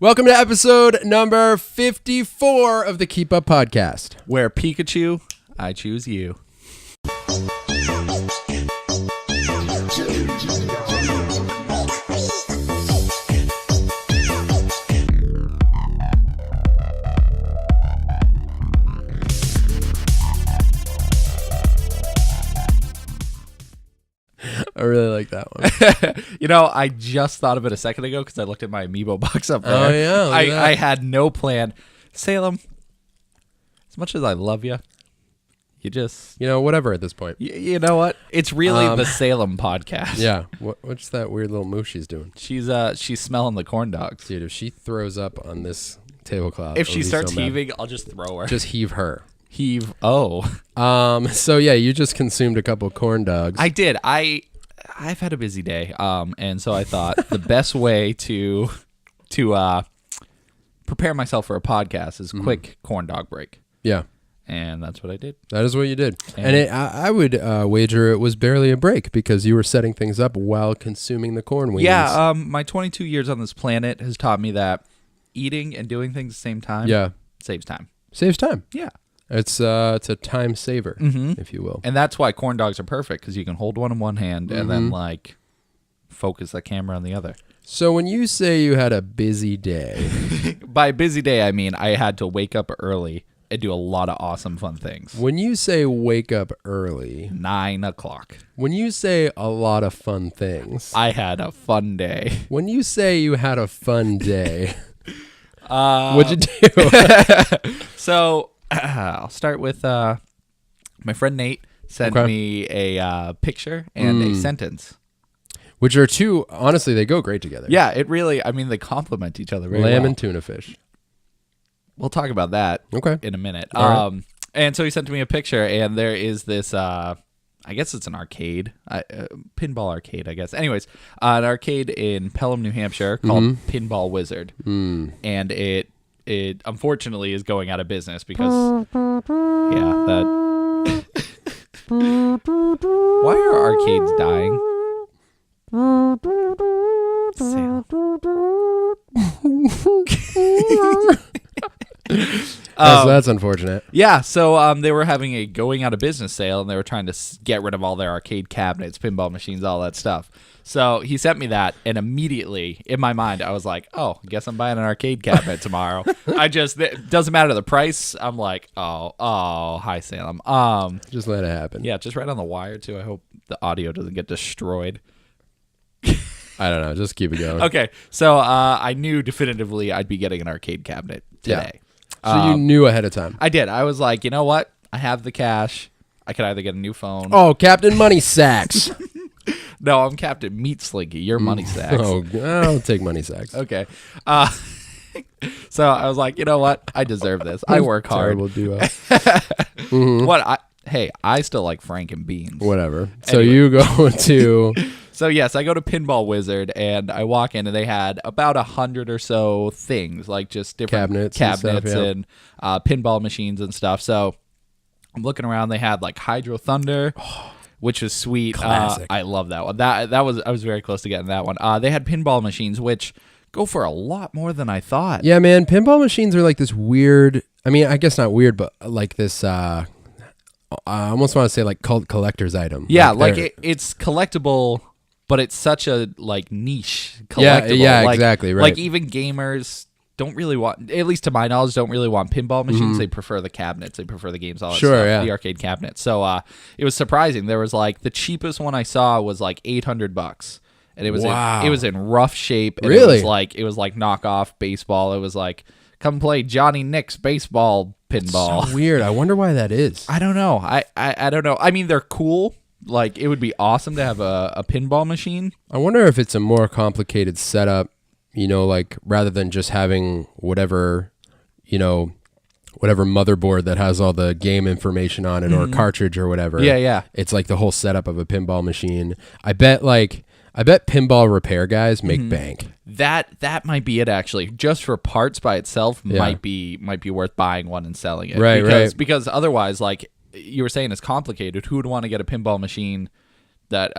Welcome to episode number 54 of the Keep Up Podcast. Where Pikachu, I choose you. I really like that one. You know, I just thought of it a second ago because I looked at my Amiibo box up there. Oh, yeah. Look at that. I had no plan. Salem, as much as I love you, you just... whatever at this point. You know what? It's really the Salem podcast. Yeah. What's that weird little move she's doing? She's smelling the corn dogs. Dude, if she throws up on this tablecloth... If she starts heaving, I'll just throw her. Just heave her. Heave. Oh. So, yeah, you just consumed a couple corn dogs. I did. I've had a busy day, and so I thought the best way to prepare myself for a podcast is quick corn dog break. Yeah. And that's what I did. That is what you did. And I would wager it was barely a break because you were setting things up while consuming the corn wings. Yeah, my 22 years on this planet has taught me that eating and doing things at the same time saves time. Saves time. Yeah. It's a time saver, if you will. And that's why corn dogs are perfect, because you can hold one in one hand and then, focus the camera on the other. So when you say you had a busy day... By busy day, I mean I had to wake up early and do a lot of awesome, fun things. When you say wake up early... 9 o'clock. When you say a lot of fun things... I had a fun day. When you say you had a fun day... what'd you do? So... I'll start with my friend Nate sent me a picture and a sentence. Which are two, honestly, they go great together. Yeah, it really, they complement each other very well. Lamb and tuna fish. We'll talk about that in a minute. Right. And so he sent me a picture, and there is this, I guess it's an arcade, pinball arcade, I guess. Anyways, an arcade in Pelham, New Hampshire called Pinball Wizard. And it unfortunately is going out of business because, that... Why are arcades dying? That's unfortunate. Yeah, so they were having a going out of business sale, and they were trying to get rid of all their arcade cabinets, pinball machines, all that stuff. So he sent me that, and immediately in my mind, I was like, "Oh, I guess I'm buying an arcade cabinet tomorrow." It doesn't matter the price. I'm like, "Oh, hi Salem." Just let it happen. Yeah, just right on the wire too. I hope the audio doesn't get destroyed. I don't know. Just keep it going. Okay, so I knew definitively I'd be getting an arcade cabinet today. Yeah. So you knew ahead of time. I did. I was like, you know what? I have the cash. I could either get a new phone. Oh, Captain Money Sacks. No, I'm Captain Meat Slinky. You're Money Sacks. Oh, I'll take Money Sacks. Okay. So I was like, you know what? I deserve this. I work hard. Terrible duo. I still like Frank and Beans. Whatever. So you go to... So yes, I go to Pinball Wizard, and I walk in, and they had about 100 or so things, like just different cabinets and pinball machines and stuff. So I'm looking around. They had like Hydro Thunder, which was sweet. Classic. I love that one. I was very close to getting that one. They had pinball machines, which go for a lot more than I thought. Yeah, man. Pinball machines are like this weird. I mean, I guess not weird, but like this. I almost want to say like cult collector's item. Yeah, it's collectible. But it's such a niche collectible. Yeah, exactly. Right. Like even gamers don't really want, at least to my knowledge, don't really want pinball machines. They prefer the cabinets. They prefer the games, all that stuff, the arcade cabinets. So it was surprising. There was the cheapest one I saw was like $800, and it was it was in rough shape. And really? It was like knockoff baseball. It was like, come play Johnny Nick's baseball pinball. So weird. I wonder why that is. I don't know. I don't know. I mean, they're cool. It would be awesome to have a pinball machine. I wonder if it's a more complicated setup, rather than just having whatever motherboard that has all the game information on it or cartridge or whatever. Yeah. It's like the whole setup of a pinball machine. I bet pinball repair guys make bank. That might be it actually. Just for parts by itself might be worth buying one and selling it. Right. Because otherwise, you were saying, it's complicated. Who would want to get a pinball machine that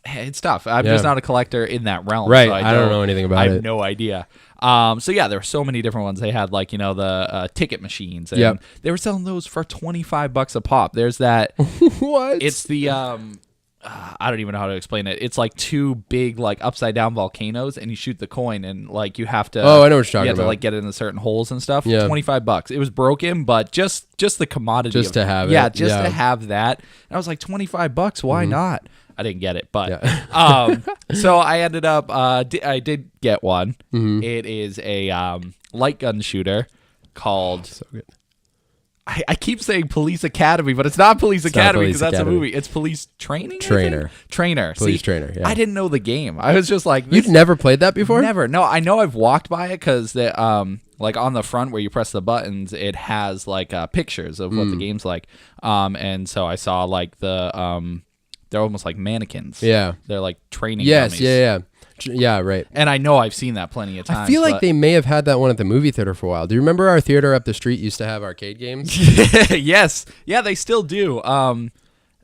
It's tough. I'm just not a collector in that realm. Right. So I don't know anything about I it. have no idea. So yeah, there were so many different ones. They had like, the ticket machines, and they were selling those for $25 a pop. There's that. What? It's the I don't even know how to explain it. It's like two big like upside down volcanoes, and you shoot the coin, and like you have to. Oh, I know what you're talking you have about. to like get it in certain holes and stuff. Yeah. $25. It was broken, but just the commodity. Just to have it. Yeah, just to have that. And I was like, $25. Why not? I didn't get it, but so I ended up. I did get one. Mm-hmm. It is a light gun shooter called. So good. I keep saying Police Academy, but it's not Police Academy because that's Academy. a movie. It's Police Training. Trainer. Trainer. Police See, Trainer. Yeah. I didn't know the game. I was just like, You'd never played that before? never. No, I know I've walked by it because like on the front where you press the buttons, it has like pictures of what the game's like. And so I saw like the they're almost like mannequins. Yeah. They're like training. Yes. dummies. Yeah. Yeah, right. And I know I've seen that plenty of times. I feel like they may have had that one at the movie theater for a while. Do you remember our theater up the street used to have arcade games? Yes. Yeah, they still do.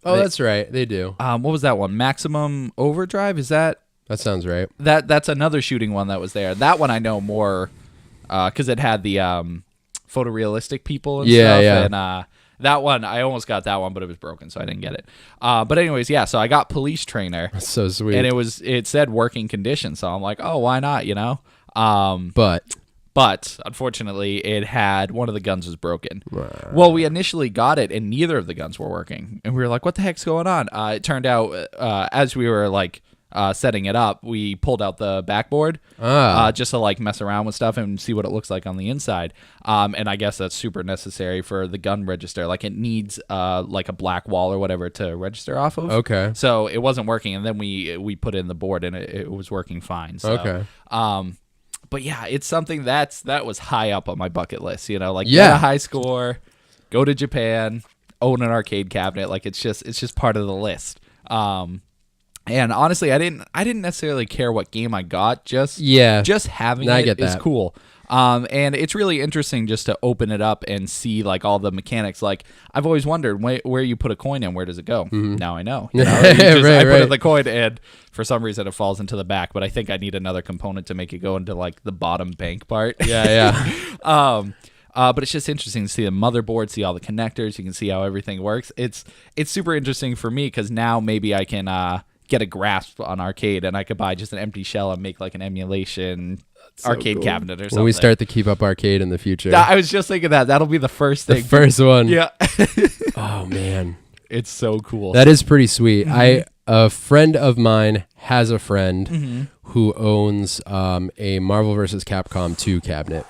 That's right. They do. What was that one? Maximum Overdrive? Is that? That sounds right. That's another shooting one that was there. That one I know more because it had the photorealistic people and stuff. Yeah. And that one, I almost got that one, but it was broken, so I didn't get it. But anyways, yeah, so I got Police Trainer. That's so sweet. And it said working condition, so I'm like, oh, why not, But unfortunately, it had one of the guns was broken. Well, we initially got it, and neither of the guns were working. And we were like, what the heck's going on? It turned out, as we were like setting it up, we pulled out the backboard just to like mess around with stuff and see what it looks like on the inside. And I guess that's super necessary for the gun register. Like it needs like a black wall or whatever to register off of. Okay. So it wasn't working, and then we put in the board, and it was working fine. So, Okay. But yeah, it's something that was high up on my bucket list. Like Yeah. get a high score, go to Japan, own an arcade cabinet. Like it's just part of the list. And honestly, I didn't necessarily care what game I got. Just having it is cool. And it's really interesting just to open it up and see like all the mechanics. Like I've always wondered where you put a coin in, where does it go? Mm-hmm. Now I know. I put in the coin, and for some reason it falls into the back. But I think I need another component to make it go into like the bottom bank part. Yeah. But it's just interesting to see the motherboard, see all the connectors. You can see how everything works. It's super interesting for me because now maybe I can get a grasp on arcade, and I could buy just an empty shell and make like an emulation arcade cabinet or something. When we start to keep up arcade in the future. I was just thinking that'll be the first thing. The first one. Yeah. Oh man, it's so cool. that is pretty sweet. Mm-hmm. A friend of mine has a friend Mm-hmm. who owns a Marvel vs. Capcom 2 cabinet.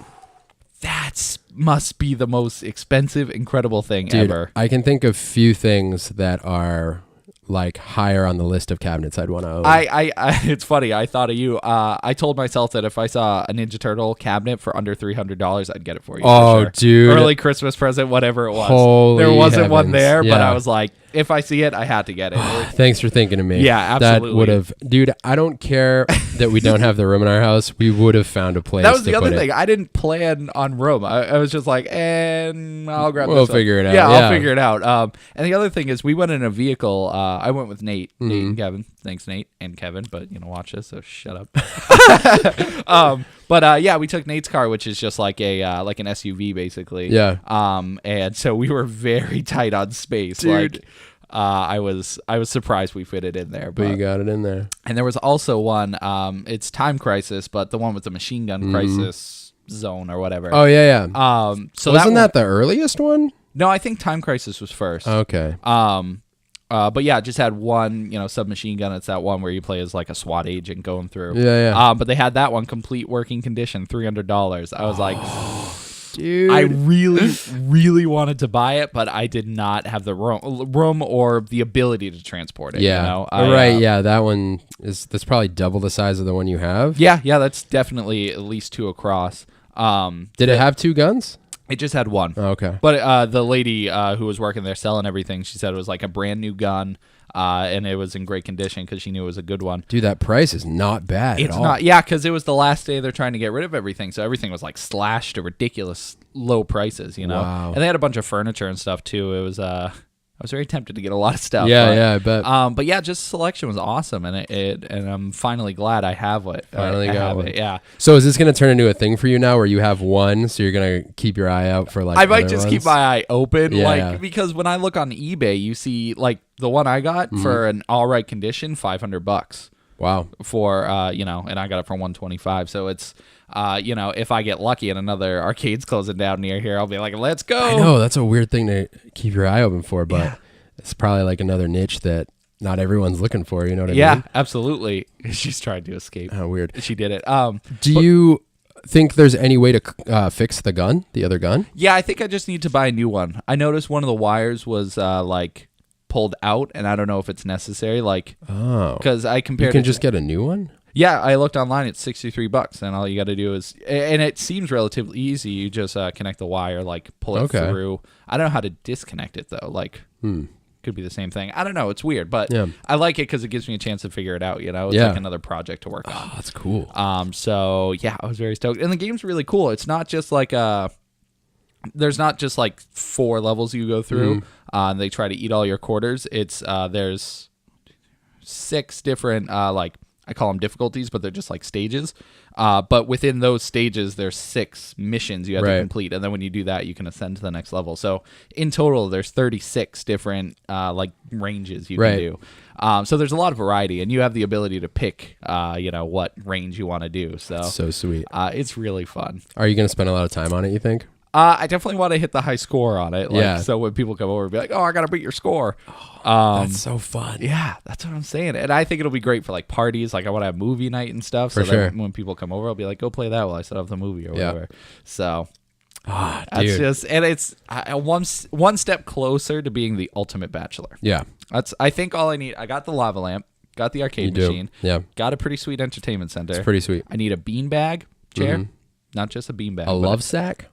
That must be the most expensive, incredible thing Dude, ever. I can think of few things that are like higher on the list of cabinets I'd want to own. It's funny. I thought of you. I told myself that if I saw a Ninja Turtle cabinet for under $300, I'd get it for you. Oh, for sure. dude. Early Christmas present, whatever it was. Holy there wasn't one heavens. there, but Yeah. I was like, if I see it, I had to get it. Thanks for thinking of me. Yeah, absolutely. That would have, dude. I don't care that we don't have the room in our house. We would have found a place. That was the to other put thing. It. I didn't plan on room. I was just like, and I'll grab We'll this one. figure it out. Yeah, Yeah. I'll figure it out. And the other thing is we went in a vehicle. I went with Nate and Kevin. Thanks, Nate and Kevin. But, watch this, so shut up. But we took Nate's car, which is just like like an SUV, basically. Yeah. And so we were very tight on space. Dude. Like, I was surprised we fit it in there. But you got it in there. And there was also one, it's Time Crisis, but the one with the Machine Gun Crisis Zone or whatever. Oh yeah. So wasn't that the earliest one? No, I think Time Crisis was first. Okay. But yeah, it just had one, submachine gun. It's that one where you play as like a SWAT agent going through. Yeah. But they had that one complete working condition, $300. I was like, dude, I really, really wanted to buy it, but I did not have the room or the ability to transport it. Yeah. Right. Yeah. That one that's probably double the size of the one you have. Yeah. That's definitely at least 2 across. Did it have 2 guns? It just had one. Oh, okay. But the lady who was working there selling everything, she said it was like a brand new gun, and it was in great condition because she knew it was a good one. Dude, that price is not bad It's at all. not, yeah, because it was the last day they're trying to get rid of everything, so everything was like slashed to ridiculous low prices, Wow. And they had a bunch of furniture and stuff too. It was I was very tempted to get a lot of stuff. Yeah, I bet. But yeah, just selection was awesome, and and I'm finally glad I have it. Finally I got have one. it. Yeah. So is this going to turn into a thing for you now, where you have one, so you're going to keep your eye out for like? I might other just ones? keep my eye open, Yeah. because when I look on eBay, you see like the one I got for an all right condition, $500. Wow. For and I got it for 125. So it's if I get lucky and another arcade's closing down near here, I'll be like, let's go. I know that's a weird thing to keep your eye open for, but it's probably like another niche that not everyone's looking for. You know what I mean? Yeah, absolutely. She's trying to escape. Oh, weird. She did it. Do you think there's any way to fix the other gun? Yeah, I think I just need to buy a new one. I noticed one of the wires was pulled out, and I don't know if it's necessary. Because I compared. You can just get a new one. Yeah, I looked online. It's $63, and all you got to do is, and it seems relatively easy. You just connect the wire, pull it through. I don't know how to disconnect it though. Could be the same thing. I don't know. It's weird, but I like it because it gives me a chance to figure it out. It's like another project to work on. Oh, that's cool. So yeah, I was very stoked, and the game's really cool. It's not just there's not just 4 levels you go through. And they try to eat all your quarters. It's there's 6 different I call them difficulties, but they're just stages. But within those stages, there's 6 missions you have to complete, and then when you do that, you can ascend to the next level. So in total, there's 36 different ranges you can do. So there's a lot of variety, and you have the ability to pick what range you want to do. So sweet. It's really fun. Are you going to spend a lot of time on it, you think? I definitely want to hit the high score on it. So when people come over and be like, "Oh, I got to beat your score." That's so fun. Yeah, that's what I'm saying. And I think it'll be great for parties. I want to have movie night and stuff. For so sure. that when people come over, I'll be like, "Go play that while I set up the movie or whatever." So dude. it's one step closer to being the ultimate bachelor. Yeah. That's I think all I need. I got the lava lamp, got the arcade machine, got a pretty sweet entertainment center. It's pretty sweet. I need a beanbag chair, not just a beanbag. A love sack?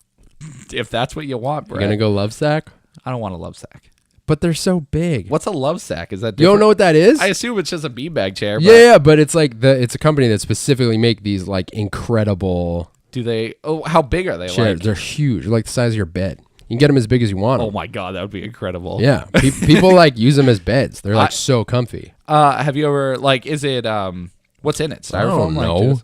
If that's what you want, Brett. You're going to go love sack? I don't want a love sack. But they're so big. What's a love sack? Is that different? You don't know what that is? I assume it's just a beanbag chair. But Yeah, but it's it's a company that specifically make these incredible do they? Oh, how big are they? chairs. They're huge. They're like the size of your bed. You can get them as big as you want. Oh my god, that would be incredible. Yeah, people use them as beds. They're so comfy. Have you ever Is it what's in it? Styrofoam? I don't know.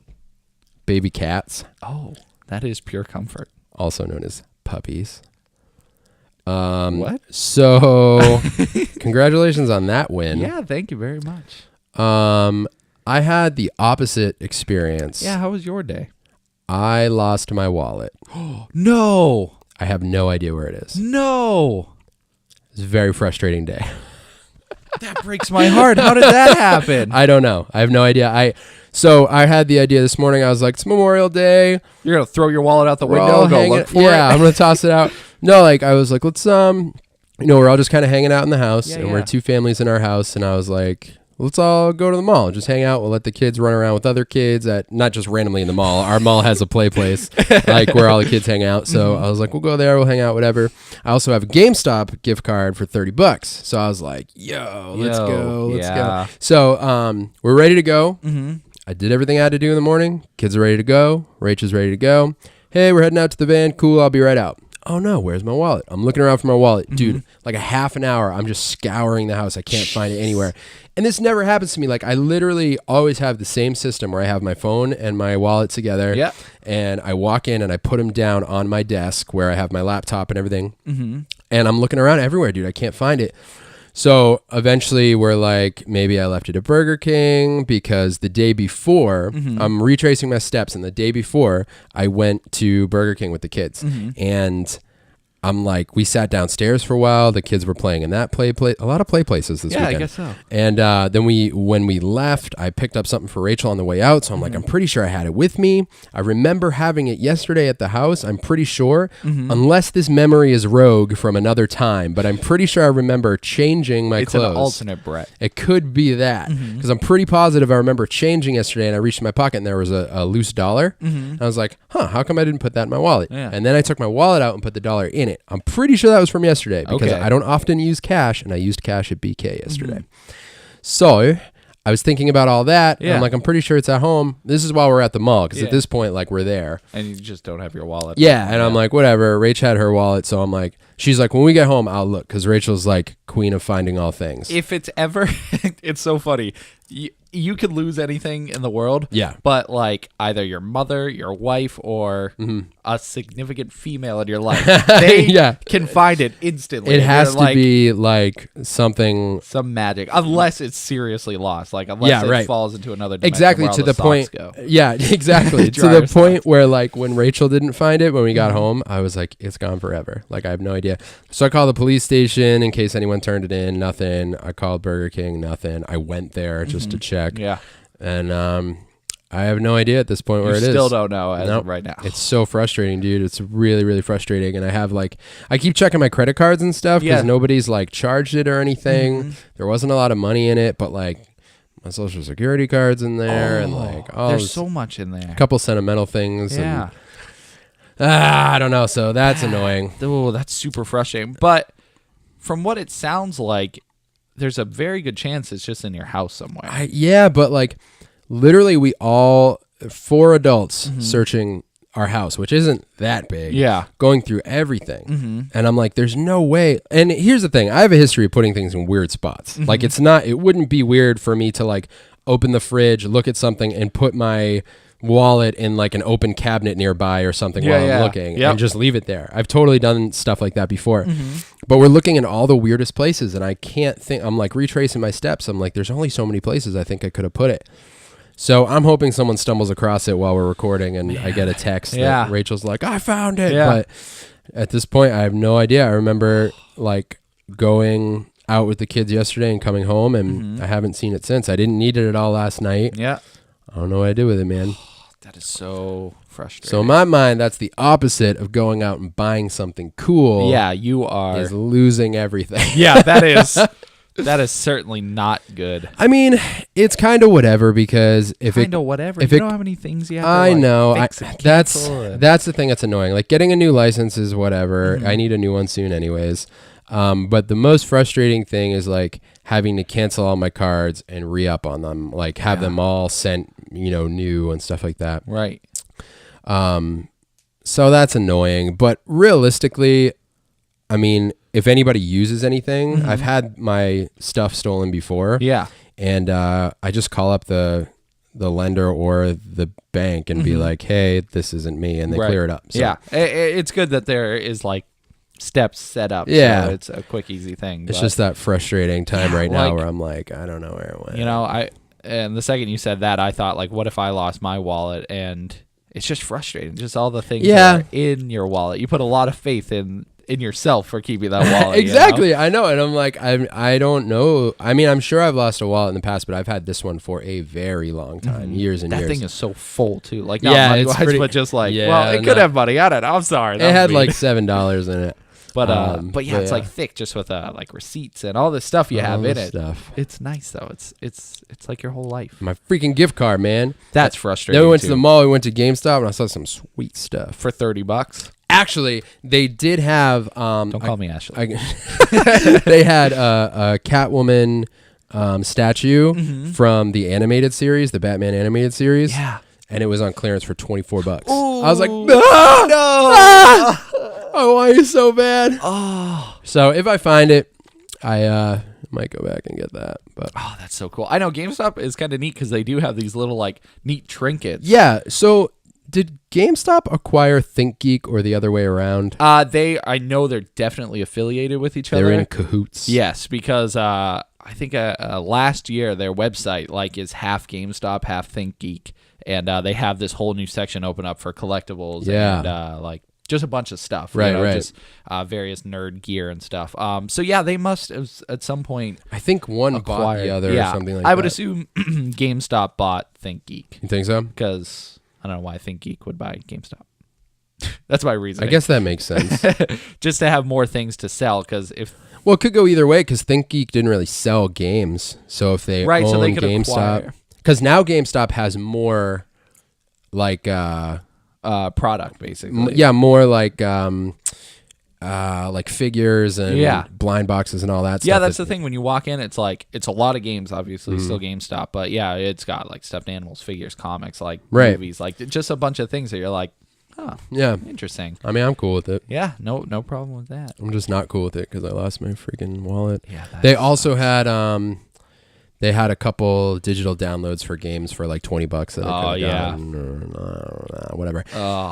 Baby cats, Oh, that is pure comfort. also known as puppies. What? So, congratulations on that win. Yeah, thank you very much. I had the opposite experience. Yeah, how was your day? I lost my wallet. No. I have no idea where it is. No. It's a very frustrating day. That breaks my heart. How did that happen? I don't know. I have no idea. So I had the idea this morning. I was like, it's Memorial Day. You're going to throw your wallet out the We're window all and go hanging- look for it? Yeah, I'm going to toss it out. No, I was like, let's, we're all just kind of hanging out in the house, and we're 2 families in our house. And I was like, let's all go to the mall, just hang out. We'll let the kids run around with other kids not just randomly in the mall. Our mall has a play place, where all the kids hang out. So I was like, we'll go there, we'll hang out, whatever. I also have a GameStop gift card for $30. So I was like, let's go. So we're ready to go. Mm-hmm. I did everything I had to do in the morning. Kids are ready to go. Rachel's ready to go. Hey, we're heading out to the van. Cool, I'll be right out. Oh no, where's my wallet? I'm looking around for my wallet. Dude, a half an hour, I'm just scouring the house. I can't find it anywhere. And this never happens to me. I literally always have the same system where I have my phone and my wallet together. Yeah. And I walk in and I put them down on my desk where I have my laptop and everything. Mm-hmm. And I'm looking around everywhere, dude. I can't find it. So eventually we're like, maybe I left it at Burger King, because the day before, I'm retracing my steps, and the day before I went to Burger King with the kids. And I'm like, we sat downstairs for a while. The kids were playing in that play place. A lot of play places this weekend. Yeah, I guess so. And then when we left, I picked up something for Rachel on the way out. So I'm like, I'm pretty sure I had it with me. I remember having it yesterday at the house. I'm pretty sure, unless this memory is rogue from another time. But I'm pretty sure I remember changing my clothes. It's an alternate Brett. It could be that, because I'm pretty positive I remember changing yesterday, and I reached in my pocket and there was a loose dollar. And I was like, how come I didn't put that in my wallet? Yeah. And then I took my wallet out and put the dollar in it. I'm pretty sure that was from yesterday, because I don't often use cash, and I used cash at BK yesterday. So I was thinking about all that. And I'm like, I'm pretty sure it's at home. This is while we're at the mall, because at this point, we're there. And you just don't have your wallet. Yeah, and I'm like, whatever. Rach had her wallet, so I'm like, She's like, when we get home, I'll look, because Rachel's like queen of finding all things. If it's ever, it's so funny. You could lose anything in the world. Yeah. But like either your mother, your wife, or a significant female in your life, they can find it instantly. It has to be like some magic, unless it's seriously lost. Like unless it falls into another dimension. Exactly, to the point. Go. Yeah, exactly. To the point where like when Rachel didn't find it when we got home, I was like, it's gone forever. Like I have no idea. So I called the police station in case anyone turned it in. Nothing. I called Burger King. Nothing. I went there just to check. Yeah. And I have no idea at this point where it is. Still don't know as of right now. It's so frustrating, dude. It's really, really frustrating. And I have like, I keep checking my credit cards and stuff because nobody's like charged it or anything. There wasn't a lot of money in it, but like my social security card's in there and like there's so much in there. A couple sentimental things. Yeah. And, I don't know. So that's annoying. Oh, that's super frustrating. But from what it sounds like, there's a very good chance it's just in your house somewhere. Yeah, but like literally we all, 4 adults searching our house, which isn't that big. Yeah. Going through everything. And I'm like, there's no way. And here's the thing. I have a history of putting things in weird spots. Like it wouldn't be weird for me to like open the fridge, look at something and put my wallet in like an open cabinet nearby or something while I'm looking and just leave it there. I've totally done stuff like that before. But we're looking in all the weirdest places and I can't think. I'm like retracing my steps. I'm like, there's only so many places I think I could have put it. So I'm hoping someone stumbles across it while we're recording and I get a text that Rachel's like, I found it. But at this point, I have no idea. I remember like going out with the kids yesterday and coming home and I haven't seen it since. I didn't need it at all last night. Yeah. I don't know what I did with it, man. That is so frustrating. So in my mind, that's the opposite of going out and buying something cool. Yeah, you are. Is losing everything. Yeah, that is certainly not good. I mean, it's kind of whatever because if you know how many things you have to I like, know. Fix and That's cancel the thing that's annoying. Like getting a new license is whatever. I need a new one soon anyways. But the most frustrating thing is like having to cancel all my cards and re-up on them, like have them all sent, new and stuff like that. Right. So that's annoying, but realistically, I mean, if anybody uses anything, I've had my stuff stolen before. Yeah. And, I just call up the lender or the bank and be like, hey, this isn't me. And they clear it up. So. Yeah. It's good that there is like steps set up. Yeah. So it's a quick, easy thing. It's just that frustrating time right now where I'm like, I don't know where it went. And the second you said that, I thought like, what if I lost my wallet? And it's just frustrating. Just all the things that are in your wallet. You put a lot of faith in yourself for keeping that wallet. Exactly. I know. And I'm like, I don't know. I mean, I'm sure I've lost a wallet in the past, but I've had this one for a very long time, years and years. That thing is so full too. Like not money-wise, but just like, it could have money. I don't know. I'm sorry. It had like $7 in it. But it's like thick, just with like receipts and all this stuff you have in it. It's nice though. It's like your whole life. My freaking gift card, man. That's frustrating. Then we went to the mall. We went to GameStop and I saw some sweet stuff for $30. Actually, they did have. Don't call me Ashley. They had a Catwoman statue from the animated series, the Batman animated series. Yeah. And it was on clearance for $24. Ooh. I was like, no! I want you so bad. Oh. So if I find it, I might go back and get that. But that's so cool. I know GameStop is kind of neat because they do have these little like neat trinkets. Yeah. So did GameStop acquire ThinkGeek or the other way around? I know they're definitely affiliated with each other. They're in cahoots. Yes, because I think last year their website like is half GameStop, half ThinkGeek, and they have this whole new section open up for collectibles and like just a bunch of stuff, right. Just various nerd gear and stuff. So yeah, they must have at some point. I think one bought the other or something like that. I would assume GameStop bought ThinkGeek. You think so? Because I don't know why ThinkGeek would buy GameStop. That's my reason. I guess that makes sense. Just to have more things to sell, because well, it could go either way because ThinkGeek didn't really sell games. So if they own so they could GameStop, because now GameStop has more like product basically. More like figures and blind boxes and all that stuff. Yeah, that's the thing. When you walk in, it's like it's a lot of games, obviously, still GameStop, but yeah, it's got like stuffed animals, figures, comics, like movies, like just a bunch of things that you're like, Oh, Yeah. interesting. I mean, I'm cool with it. Yeah, no problem with that. I'm just not cool with it because I lost my freaking wallet. Yeah, They also had they had a couple digital downloads for games for like $20 that I could have gotten or whatever.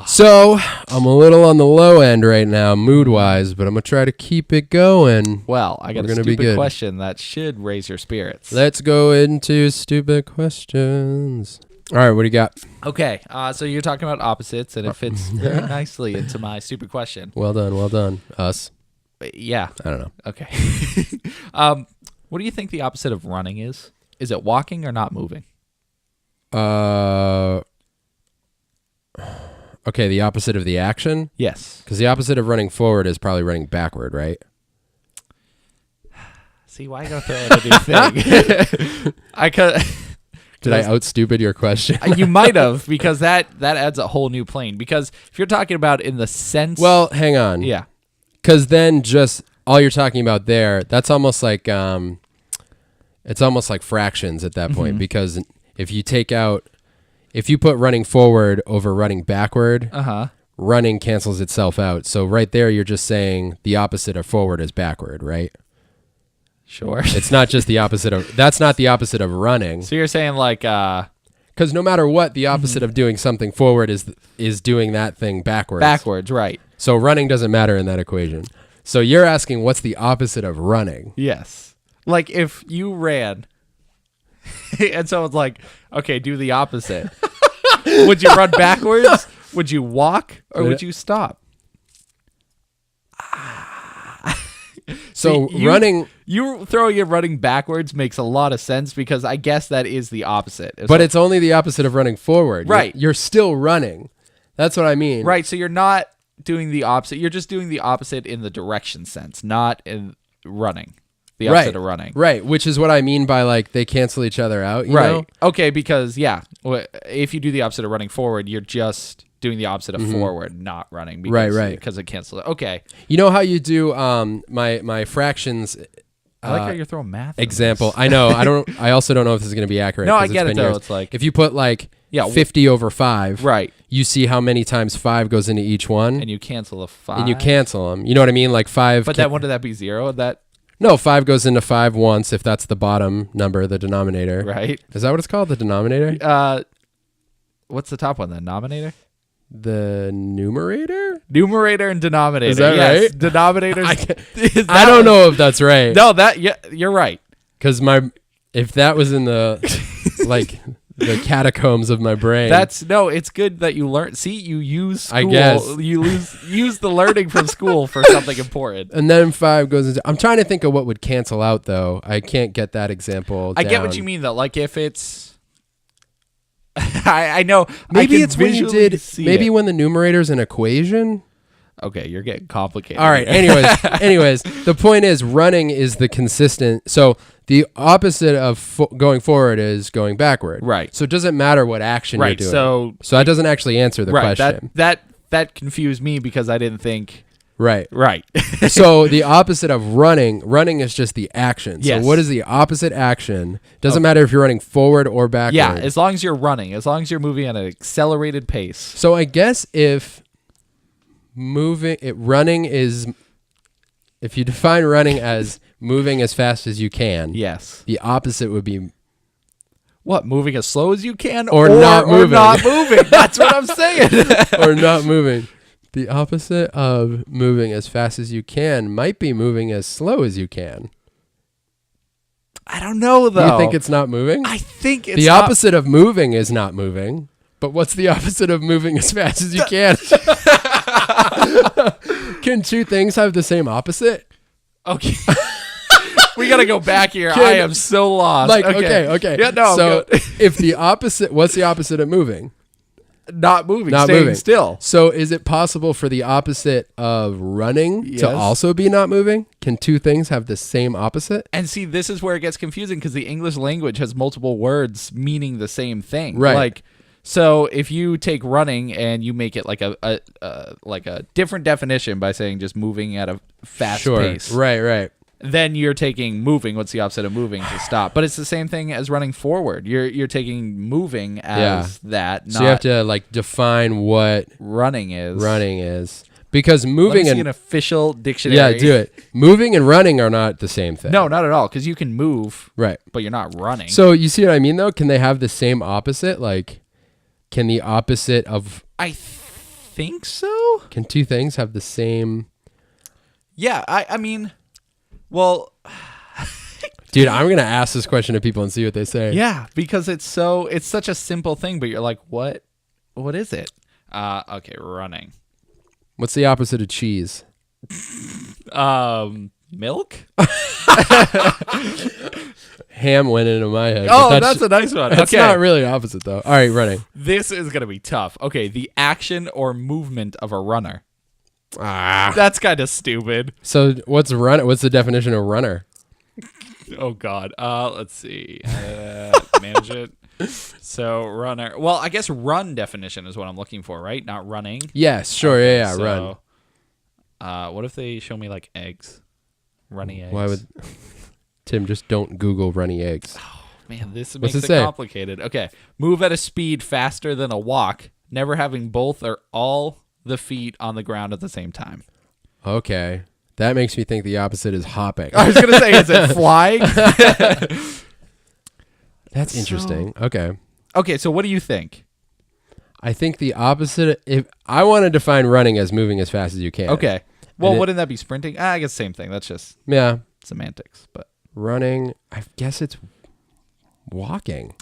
So I'm a little on the low end right now, mood wise, but I'm gonna try to keep it going. Well, I got a stupid question that should raise your spirits. Let's go into stupid questions. All right, what do you got? Okay, so you're talking about opposites, and it fits very nicely into my stupid question. Well done. Us. Yeah. I don't know. Okay. What do you think the opposite of running is? Is it walking or not moving? Okay, the opposite of the action? Yes. Because the opposite of running forward is probably running backward, right? See, why go throw in a new thing? Did I out-stupid your question? You might have, because that adds a whole new plane. Because if you're talking about in the sense... Well, hang on. Yeah. Because then just all you're talking about there, that's almost like... it's almost like fractions at that point. Because if you put running forward over running backward, running cancels itself out. So right there, you're just saying the opposite of forward is backward, right? Sure. It's not just the opposite of... That's not the opposite of running. So you're saying like... Because no matter what, the opposite of doing something forward is doing that thing backwards. Backwards, right. So running doesn't matter in that equation. So you're asking what's the opposite of running? Yes. Like if you ran and someone's like, okay, do the opposite. Would you run backwards? Would you walk? Or would you stop? So See, running... You throwing it running backwards makes a lot of sense because I guess that is the opposite. But it's only the opposite of running forward. Right. You're still running. That's what I mean. Right. So you're not doing the opposite. You're just doing the opposite in the direction sense, not in running. The opposite of running. Right. Which is what I mean by like they cancel each other out. You know? Okay. Because if you do the opposite of running forward, you're just doing the opposite of forward, not running. Because, right. Because it cancels it. Okay. You know how you do my fractions... I like how you're throwing math example. I know. I also don't know if this is going to be accurate. No, I get it though. Years. It's like if you put like 50 over 5, right? You see how many times 5 goes into each one, and you cancel the 5. And you cancel them. You know what I mean? Like 5. But wouldn't that be 0? No, 5 goes into 5 once if that's the bottom number, the denominator. Right. Is that what it's called? The denominator? What's the top one? The denominator? The numerator? Numerator and denominator. Is that right? Denominators. I don't know if that's right. No, you're right. Because if that was in the like the catacombs of my brain. It's good that you learn. See, you use school. I guess. You use the learning from school for something important. And then 5 goes into... I'm trying to think of what would cancel out, though. I can't get that example I get what you mean, though. Like, if it's... I know. Maybe it's when you did... Maybe when the numerator's an equation? Okay, you're getting complicated. All right, anyways, the point is running is the consistent... So the opposite of going forward is going backward. Right. So it doesn't matter what action you're doing. So that doesn't actually answer the question. That confused me because I didn't think... Right. So the opposite of running is just the action. Yes. So what is the opposite action? Doesn't matter if you're running forward or backward. Yeah, as long as you're running, as long as you're moving at an accelerated pace. So I guess if running is... If you define running as moving as fast as you can, yes, the opposite would be... What, moving as slow as you can? Or not moving. Or not moving. That's what I'm saying. Or not moving. The opposite of moving as fast as you can might be moving as slow as you can. I don't know, though. You think it's not moving? I think it's the opposite of moving is not moving. But what's the opposite of moving as fast as you can? Can two things have the same opposite? Okay. We got to go back here. I am so lost. Like, okay. Yeah, no. So if the opposite, what's the opposite of moving? Not moving. Not staying moving. Still. So is it possible for the opposite of running to also be not moving? Can two things have the same opposite? And see, this is where it gets confusing because the English language has multiple words meaning the same thing. Right. Like, so if you take running and you make it like a different definition by saying just moving at a fast pace. Right. Then you're taking moving. What's the opposite of moving? To stop. But it's the same thing as running forward. You're taking moving as that. So you have to like define what running is. Running is. Because moving and an official dictionary. Yeah, do it. Moving and running are not the same thing. No, not at all. Because you can move, right? But you're not running. So you see what I mean, though? Can they have the same opposite? Like, can the opposite of? I think so. Can two things have the same? Yeah, I mean, well, dude, I'm gonna ask this question to people and see what they say. Yeah, because it's such a simple thing, but you're like, what is it? Okay, running. What's the opposite of cheese? Milk? Ham went into my head. Oh, that's a nice one. That's not really opposite, though. All right, running. This is going to be tough. Okay, the action or movement of a runner. That's kind of stupid. So what's the definition of runner? Oh, God. Let's see. Manage it. So runner. Well, I guess run definition is what I'm looking for, right? Not running. Yes, sure. Okay, yeah, run. What if they show me like eggs? Runny eggs. Why would Tim just don't Google runny eggs? Oh, man, this makes it complicated. Okay. Move at a speed faster than a walk, never having both or all the feet on the ground at the same time. Okay. That makes me think the opposite is hopping. I was going to say, is it flying? That's interesting. Okay. Okay, so what do you think? I think the opposite. If I want to define running as moving as fast as you can. Okay. Well, wouldn't that be sprinting? I guess same thing. That's just semantics. But running, I guess it's walking.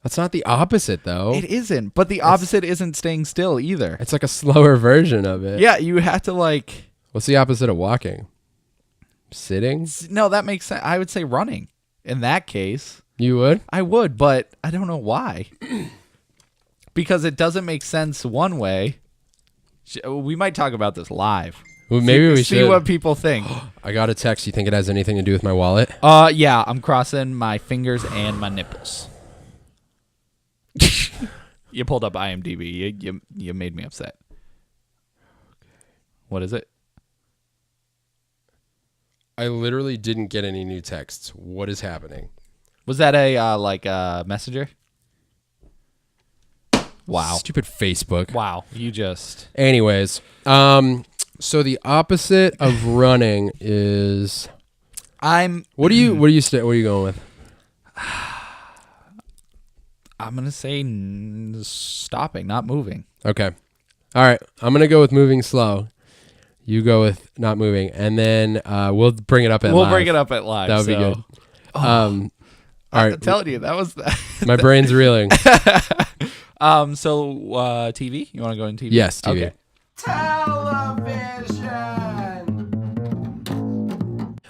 That's not the opposite, though. It isn't. But the opposite isn't staying still either. It's like a slower version of it. Yeah, you have to like. What's the opposite of walking? Sitting? No, that makes sense. I would say running. In that case, you would? I would, but I don't know why. Because it doesn't make sense one way. We might talk about this live. Well, maybe we should see what people think. I got a text. You think it has anything to do with my wallet? Yeah, I'm crossing my fingers and my nipples. You pulled up IMDb. You made me upset. What is it? I literally didn't get any new texts. What is happening? Was that a messenger? Wow. Stupid Facebook. Wow. You just. Anyways, so the opposite of running is. What are you going with? I'm gonna say stopping, not moving. Okay. All right. I'm gonna go with moving slow. You go with not moving, and then we'll bring it up at live. We'll bring it up at live. That would be good. All right. I'm telling you, that was my brain's reeling. So TV? You want to go in TV? Yes, TV. Okay. Television.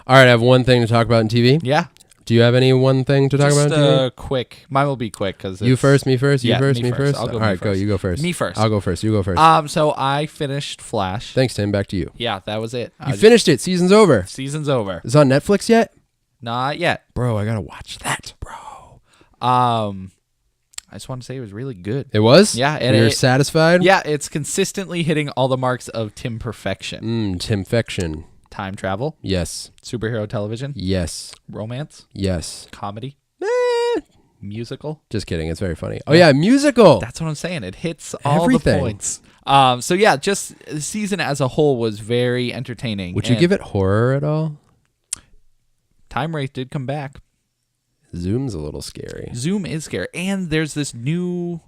All right, I have one thing to talk about in TV. Yeah. Do you have any one thing to talk about in TV? Quick. Mine will be quick because you first, me first. You first, me first. I'll go. All right, go. You go first. Me first. I'll go first. You go first. So I finished Flash. Thanks, Tim. Back to you. Yeah, that was it. You finished it. Season's over. Season's over. Is it on Netflix yet? Not yet, bro. I gotta watch that, bro. I just want to say it was really good. It was? Yeah. And you're satisfied? Yeah, it's consistently hitting all the marks of Tim Perfection. Timfection. Time travel. Yes. Superhero television. Yes. Romance. Yes. Comedy. Musical. Just kidding. It's very funny. Oh, yeah. Musical. That's what I'm saying. It hits all everything. The points. So, yeah, just the season as a whole was very entertaining. Would you give it horror at all? Time Wraith did come back. Zoom's a little scary. Zoom is scary. And there's this new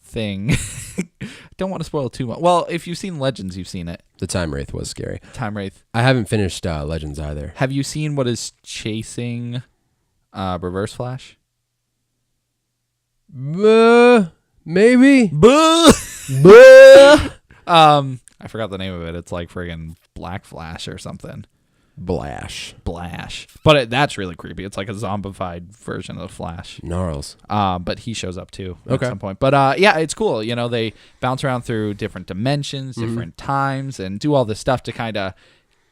thing. Don't want to spoil too much. Well, if you've seen Legends, you've seen it. The Time Wraith was scary. Time Wraith. I haven't finished Legends either. Have you seen what is chasing Reverse Flash? Maybe. I forgot the name of it. It's like friggin' Black Flash or something. Blash. But that's really creepy. It's like a zombified version of Flash. Gnarls. But he shows up too at some point. But yeah, it's cool. You know, they bounce around through different dimensions, different times, and do all this stuff to kind of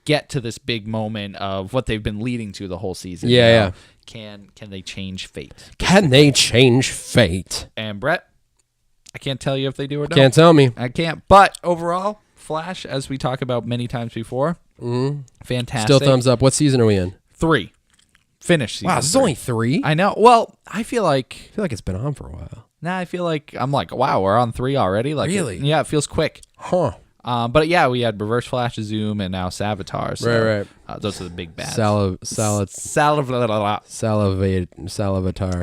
get to this big moment of what they've been leading to the whole season. Yeah, yeah. Can they change fate? Can they change fate? And Brett, I can't tell you if they do or don't. Can't tell me. I can't. But overall, Flash, as we talk about many times before, Fantastic. Still thumbs up. What season are we in? 3. Finished season. Wow, this is 3. only 3. I know. Well, I feel like it's been on for a while. I feel like I'm like, wow, we're on 3 already. Like, Really? Yeah, it feels quick. Huh. But yeah, we had Reverse Flash, Zoom, and now Savitar. So, Right. Those are the big bads. Salivatar.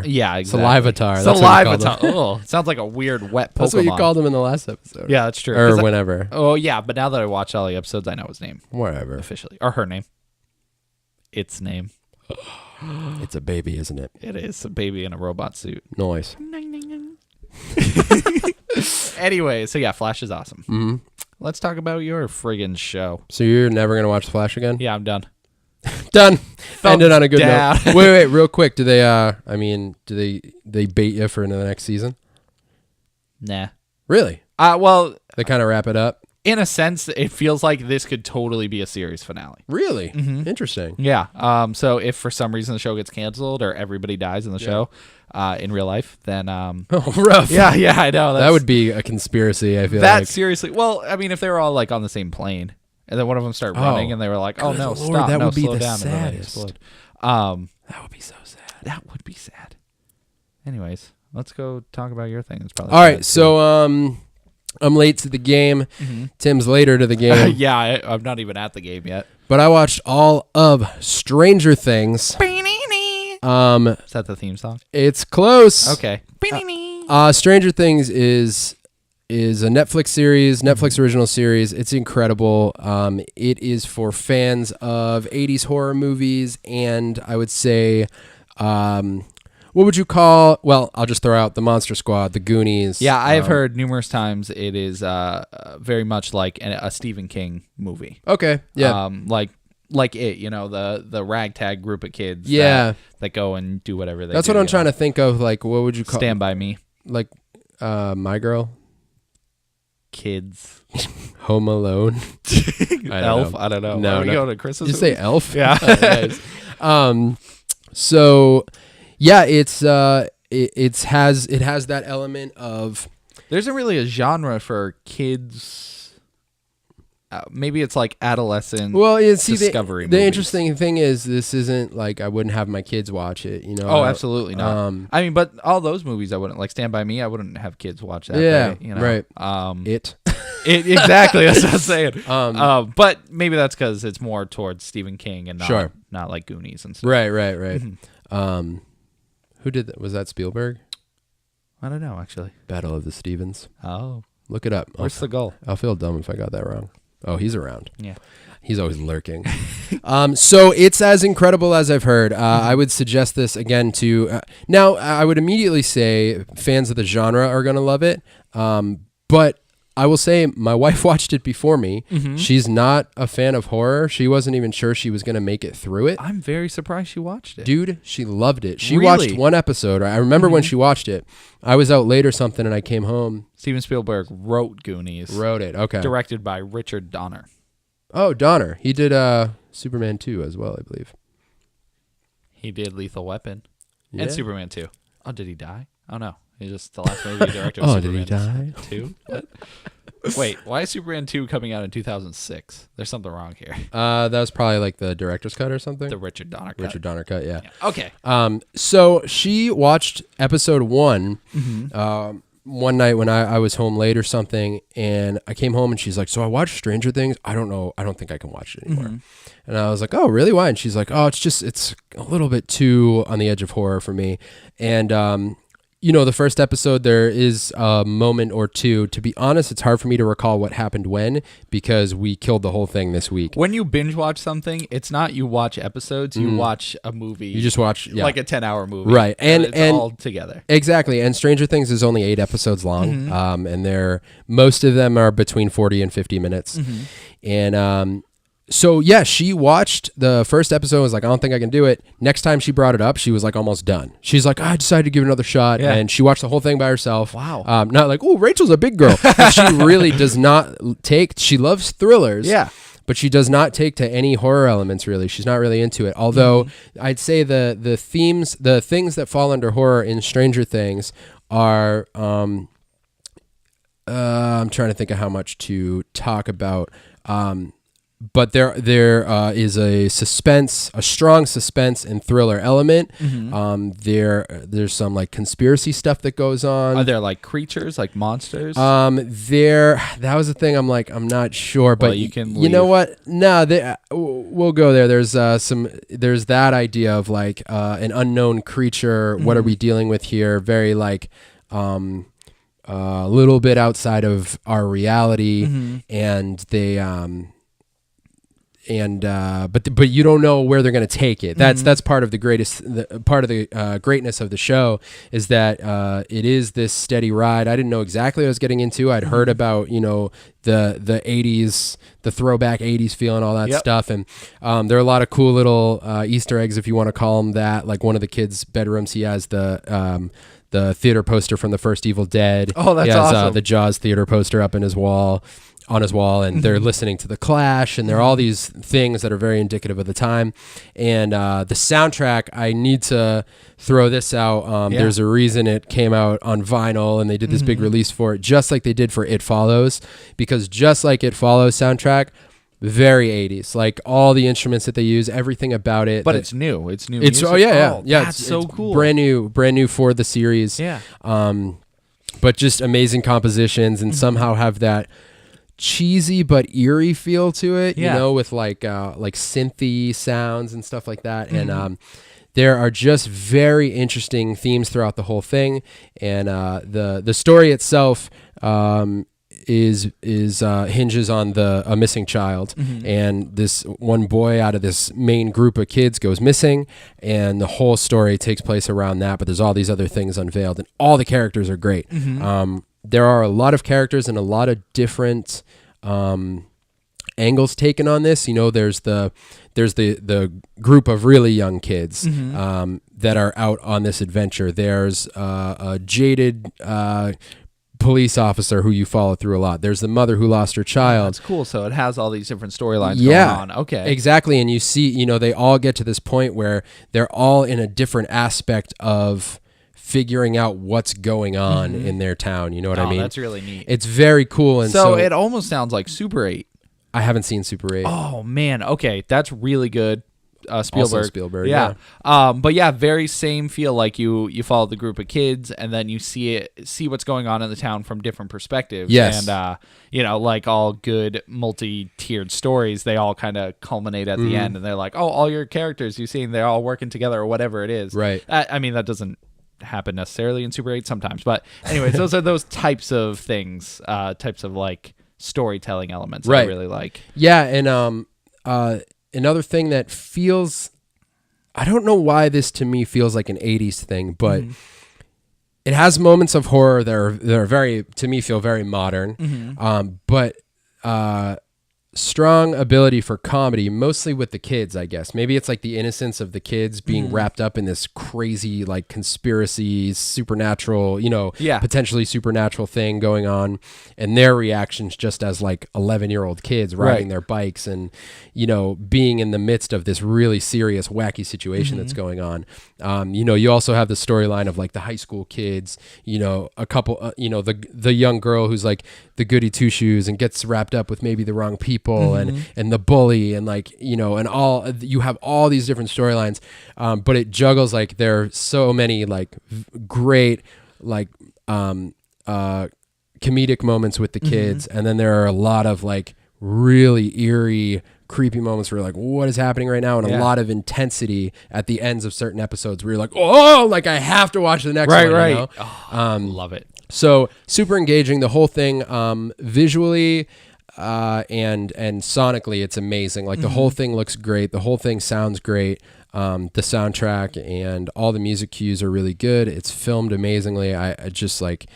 Yeah, exactly. Salivatar. Salivatar. Oh, sounds like a weird wet Pokemon. That's what you called him in the last episode. Yeah, that's true. Or whenever. Oh yeah, but now that I watched all the episodes, I know his name Whatever. officially, or her name. Its name. It's a baby, isn't it? It is a baby in a robot suit. Noise. Anyway, so yeah, Flash is awesome. Mm-hmm. Let's talk about your friggin' show. So you're never going to watch The Flash again? Yeah, I'm done. Done. Ended on a good down. note. Wait, real quick. Do they, do they bait you for into the next season? Nah. Really? Well, They kind of wrap it up? in a sense, it feels like this could totally be a series finale. Really? Interesting. Yeah. So if for some reason the show gets canceled or everybody dies in the show, in real life, then Oh, rough. yeah, I know That would be a conspiracy, I feel that like. seriously. Well, I mean, if they were all like on the same plane, and then one of them started running, and they were like, "Oh Good no, Lord, stop! that No, would be slow the down!" and then they saddest. explode. That would be so sad. That would be sad. Anyways, let's go talk about your thing. It's probably All right, so I'm late to the game. Tim's later to the game. yeah, I'm not even at the game yet. But I watched all of Stranger Things. Is that the theme song? It's close. Okay. Stranger Things is a Netflix series, Netflix original series. It's incredible. It is for fans of 80s horror movies, and I would say, what would you call? Well, I'll just throw out the Monster Squad, the Goonies. Yeah, I have heard numerous times it is very much like a Stephen King movie. Okay. Yeah. Like it, you know, the ragtag group of kids. Yeah. That go and do whatever they. That's do, what I'm trying to think of. Like, what would you call? Stand By Me. Like, My Girl. Kids. Home Alone. Elf. I don't know. No, Are we no. going to Christmas? Did you say Elf? Yeah. Nice. So yeah, it has that element of. There isn't really a genre for kids. Maybe it's like adolescent. Well, see, discovery. The movies. interesting thing is this isn't like I wouldn't have my kids watch it. You know. Oh, absolutely not. I mean, but all those movies I wouldn't like. Stand By Me, I wouldn't have kids watch that. Yeah. You know? Right. It exactly. That's what I'm saying. But maybe that's because it's more towards Stephen King and not like Goonies and stuff. Right. Who did that? Was that Spielberg? I don't know actually. Battle of the Stevens. Oh, Look it up. where's the goal? I'll feel dumb if I got that wrong. Oh, he's around. Yeah. He's always lurking. So it's as incredible as I've heard. I would suggest this again to... now, I would immediately say fans of the genre are going to love it. But I will say my wife watched it before me. She's not a fan of horror. She wasn't even sure she was going to make it through it. I'm very surprised she watched it. Dude, she loved it. She Really? watched one episode. I remember when she watched it. I was out late or something and I came home. Steven Spielberg wrote Goonies. Wrote it. Okay. Directed by Richard Donner. Oh, Donner. He did Superman 2 as well, I believe. He did Lethal Weapon. Yeah. And Superman 2. Oh, did he die? Oh, no. He just the last movie he directed was Oh, did he Superman die? 2? What? Wait, why is Superman 2 coming out in 2006? There's something wrong here. That was probably like the director's cut or something. The Richard Donner cut. Richard Donner cut, yeah. Okay. So she watched episode 1 one night when I was home late or something, and I came home and she's like, so I watched Stranger Things. I don't know. I don't think I can watch it anymore. And I was like, oh, really? Why? And she's like, oh, it's a little bit too on the edge of horror for me. And, you know, the first episode, there is a moment or two. To be honest, it's hard for me to recall what happened when, because we killed the whole thing this week. When you binge watch something, it's not you watch episodes, you watch a movie. You just watch like a 10-hour movie. Right. And it's all together. Exactly. And Stranger Things is only 8 episodes long. And most of them are between 40 and 50 minutes. And so yeah, she watched the first episode and was like, I don't think I can do it. Next time she brought it up, she was like almost done. She's like, I decided to give it another shot. Yeah. And she watched the whole thing by herself. Wow. Not like, oh, Rachel's a big girl. But she really does not she loves thrillers. Yeah. But she does not take to any horror elements, really. She's not really into it. Although I'd say the things that fall under horror in Stranger Things are, I'm trying to think of how much to talk about. but there is a strong suspense and thriller element. There's some like conspiracy stuff that goes on. Are there like creatures, like monsters? That was the thing. I'm not sure, but you can you know what? No, we'll go there. There's that idea of like an unknown creature. What are we dealing with here? Very like a little bit outside of our reality, and they but you don't know where they're going to take it. That's part of the greatness of the show, is that it is this steady ride. I didn't know exactly what I was getting into. I'd heard about the 80s, the throwback 80s feel and all that stuff, and there are a lot of cool little Easter eggs, if you want to call them that. Like one of the kids' bedrooms, he has the theater poster from the first Evil Dead. Oh, that's he has, awesome. The Jaws theater poster up on his wall, and they're listening to the Clash, and there are all these things that are very indicative of the time. And the soundtrack, I need to throw this out. There's a reason it came out on vinyl, and they did this big release for it, just like they did for It Follows, because just like It Follows soundtrack, very 80s, like all the instruments that they use, everything about it. But it's new. It's new. It's music. yeah. That's so cool. Brand new for the series. Yeah. But just amazing compositions, and somehow have that cheesy but eerie feel to it. With like synthy sounds and stuff like that. And there are just very interesting themes throughout the whole thing, and the story itself is hinges on a missing child, and this one boy out of this main group of kids goes missing, and the whole story takes place around that. But there's all these other things unveiled, and all the characters are great. There are a lot of characters and a lot of different angles taken on this. There's the group of really young kids that are out on this adventure. There's a jaded police officer who you follow through a lot. There's the mother who lost her child. That's cool. So it has all these different storylines going on. Okay. Exactly. And you see, they all get to this point where they're all in a different aspect of figuring out what's going on in their town. You know what I mean? That's really neat. It's very cool. And so it almost sounds like Super 8. I haven't seen Super 8. Oh, man. Okay. That's really good. Spielberg. Also Spielberg, yeah. But yeah, very same feel. Like you follow the group of kids, and then you see what's going on in the town from different perspectives. Yes. And like all good multi-tiered stories, they all kind of culminate at the end, and they're like, oh, all your characters you've seen, they're all working together, or whatever it is. Right. I mean, that doesn't happen necessarily in Super 8 sometimes, but anyways, those are those types of things, types of like storytelling elements that I really like. Yeah, and another thing that feels, I don't know why this to me feels like an 80s thing, but it has moments of horror that are very, to me, feel very modern, but strong ability for comedy, mostly with the kids, I guess. Maybe it's like the innocence of the kids being wrapped up in this crazy like conspiracy, supernatural, potentially supernatural thing going on, and their reactions just as like 11-year-old kids riding their bikes and, being in the midst of this really serious, wacky situation that's going on. You also have the storyline of like the high school kids, a couple, the young girl who's like the goody two shoes and gets wrapped up with maybe the wrong people, and the bully, and like, and all, you have all these different storylines, but it juggles, like there are so many like great like comedic moments with the kids, and then there are a lot of like really eerie, creepy moments where you're like, what is happening right now? And a lot of intensity at the ends of certain episodes where you're like, oh, like I have to watch the next one. Right. Love it. So super engaging, the whole thing, visually and sonically, it's amazing. Like the whole thing looks great. The whole thing sounds great. The soundtrack and all the music cues are really good. It's filmed amazingly. I just like,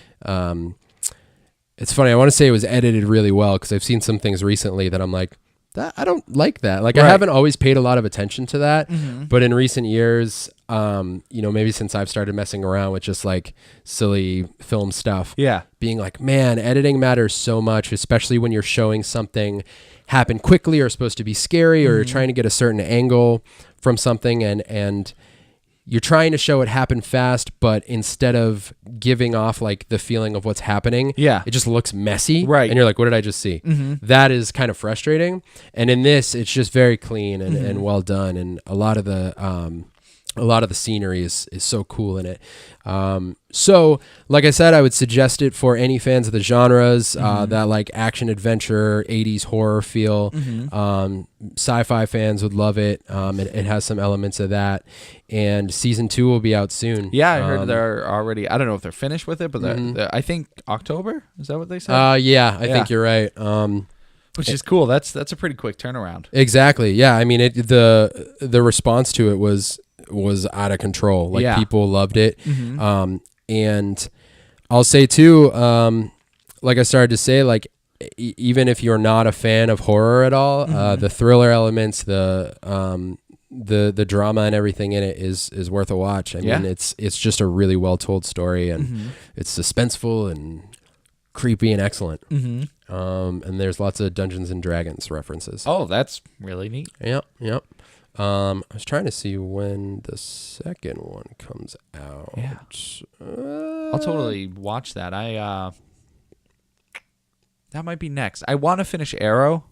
it's funny. I want to say it was edited really well, because I've seen some things recently that I'm like, I don't like that. Like I haven't always paid a lot of attention to that, but in recent years, maybe since I've started messing around with just like silly film stuff, being like, man, editing matters so much, especially when you're showing something happen quickly or supposed to be scary, or you're trying to get a certain angle from something, and you're trying to show it happen fast, but instead of giving off like the feeling of what's happening, it just looks messy. Right. And you're like, what did I just see? That is kind of frustrating. And in this, it's just very clean and well done. And a lot of the scenery is so cool in it. So like I said, I would suggest it for any fans of the genres, that like action adventure, 80s horror feel. Sci-fi fans would love it. It has some elements of that. And season 2 will be out soon. Yeah, I heard they're already, I don't know if they're finished with it, but I think October, is that what they said? Yeah, I think you're right. Which is cool. That's a pretty quick turnaround. Exactly. Yeah. I mean, the response to it was out of control. Like people loved it. And I'll say too, like I started to say, like even if you're not a fan of horror at all, the thriller elements, the drama and everything in it is worth a watch. I mean, it's just a really well told story, and it's suspenseful and creepy and excellent. And there's lots of Dungeons and Dragons references. Oh, that's really neat. Yep. I was trying to see when the second one comes out. Yeah. I'll totally watch that. That might be next. I want to finish Arrow,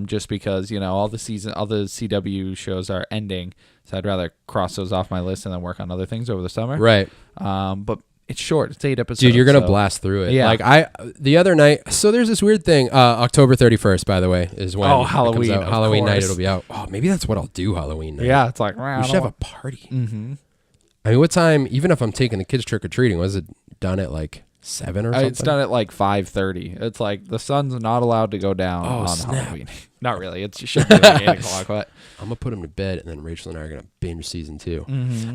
just because, all the CW shows are ending, so I'd rather cross those off my list and then work on other things over the summer. Right. But it's short. It's 8 episodes. Dude, you're going to blast through it. Yeah. Like the other night, so there's this weird thing, October 31st, by the way, is when Halloween, it comes out. Halloween night course. it'll be out. Oh, maybe that's what I'll do Halloween night. Yeah, it's like, we should have a party. I mean, what time, even if I'm taking the kids trick-or-treating, was it done at like 7 or something? It's done at like 5:30. It's like the sun's not allowed to go down on snap. Halloween. Not really. It should be like 8 o'clock. But I'm going to put them to bed, and then Rachel and I are going to binge season 2.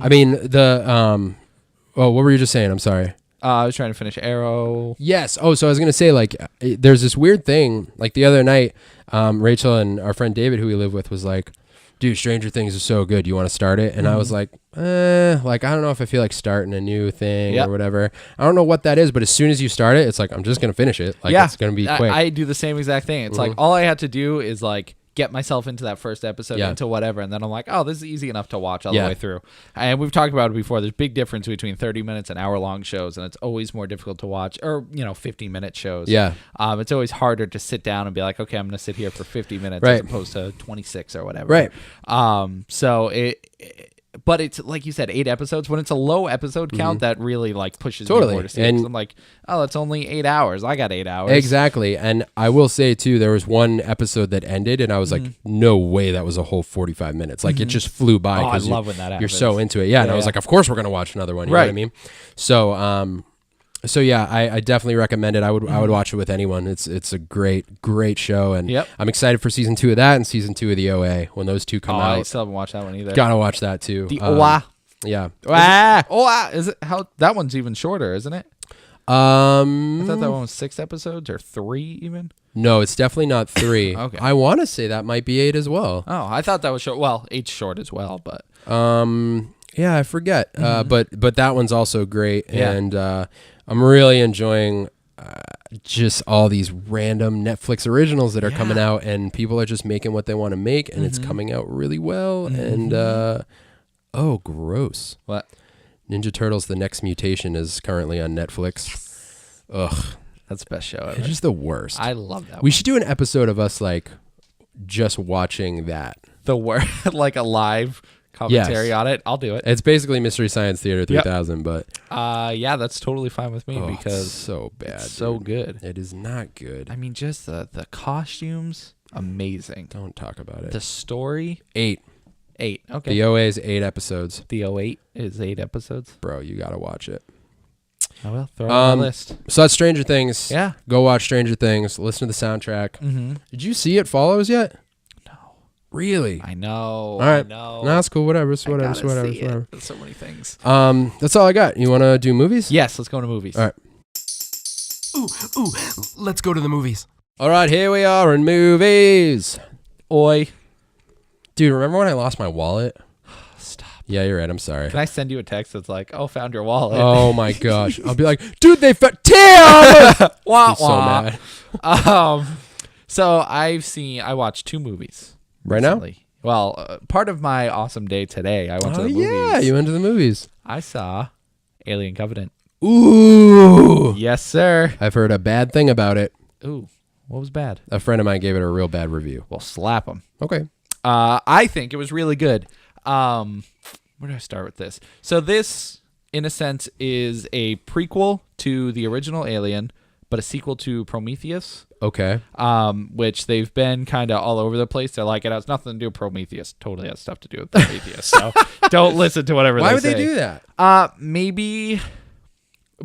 I mean, what were you just saying? I'm sorry. I was trying to finish Arrow. Yes. Oh, so I was going to say, like, there's this weird thing. Like the other night, Rachel and our friend David, who we live with, was like, dude, Stranger Things is so good. You want to start it? And I was like, like, I don't know if I feel like starting a new thing or whatever. I don't know what that is, but as soon as you start it, it's like, I'm just going to finish it. Like, it's going to be quick. I do the same exact thing. It's like, all I had to do is like get myself into that first episode, into whatever, and then I'm like, oh, this is easy enough to watch all the way through. And we've talked about it before. There's big difference between 30 minutes and hour-long shows, and it's always more difficult to watch, or 15-minute shows. Yeah. It's always harder to sit down and be like, okay, I'm going to sit here for 50 minutes as opposed to 26 or whatever. Right. So but it's like you said, 8 episodes. When it's a low episode count, that really like pushes me more to see it. 'Cause I'm like, oh, it's only 8 hours. I got 8 hours. Exactly. And I will say too, there was one episode that ended, and I was like, no way, that was a whole 45 minutes. Like it just flew by. Oh, I love when that happens. You're so into it. Yeah. And I was like, of course we're gonna watch another one. You know what I mean? So yeah, I definitely recommend it. I would watch it with anyone. It's a great show, and I'm excited for season 2 of that and season 2 of the OA when those two come out. I still haven't watched that one either. Gotta watch that too. The OA. Yeah. Is it how that one's even shorter, isn't it? I thought that one was 6 episodes or 3 even. No, it's definitely not 3. Okay. I want to say that might be 8 as well. Oh, I thought that was short. Well, 8's short as well, but yeah, I forget. But that one's also great, and I'm really enjoying just all these random Netflix originals that are coming out, and people are just making what they want to make, and it's coming out really well. And oh, gross! What? Ninja Turtles: The Next Mutation is currently on Netflix. Ugh, that's the best show ever. It's just the worst. I love that. We should do an episode of us like just watching that. The worst, like a live commentary on it. I'll do it. It's basically Mystery Science Theater 3000, but yeah, that's totally fine with me because it's so bad. It's so good. It is not good. I mean, just the costumes, amazing. Don't talk about it. The story, 8. Okay. The OA is 8 episodes. The 08 is 8 episodes. Bro, you gotta watch it. I will throw it on my list. So that's Stranger Things. Yeah. Go watch Stranger Things. Listen to the soundtrack. Did you see It Follows yet? Really? I know. All right. I know. No, that's cool. Whatever. There's so many things. That's all I got. You want to do movies? Yes, let's go to movies. All right. Ooh, let's go to the movies. All right, here we are in movies. Oi. Dude, remember when I lost my wallet? Stop. Yeah, you're right. I'm sorry. Can I send you a text that's like, oh, found your wallet? Oh, my gosh. I'll be like, dude, they found Tim! Wah, so mad. So I watched 2 movies. Right now? Recently. Well, part of my awesome day today, I went to the movies. Yeah, you went to the movies. I saw Alien Covenant. Ooh. Yes, sir. I've heard a bad thing about it. Ooh, what was bad? A friend of mine gave it a real bad review. Well, slap him. Okay. I think it was really good. Where do I start with this? So this, in a sense, is a prequel to the original Alien, but a sequel to Prometheus. Okay. Which they've been kind of all over the place. They're like, it has nothing to do with Prometheus. Totally has stuff to do with Prometheus. So don't listen to whatever Why they would say. they do that? Maybe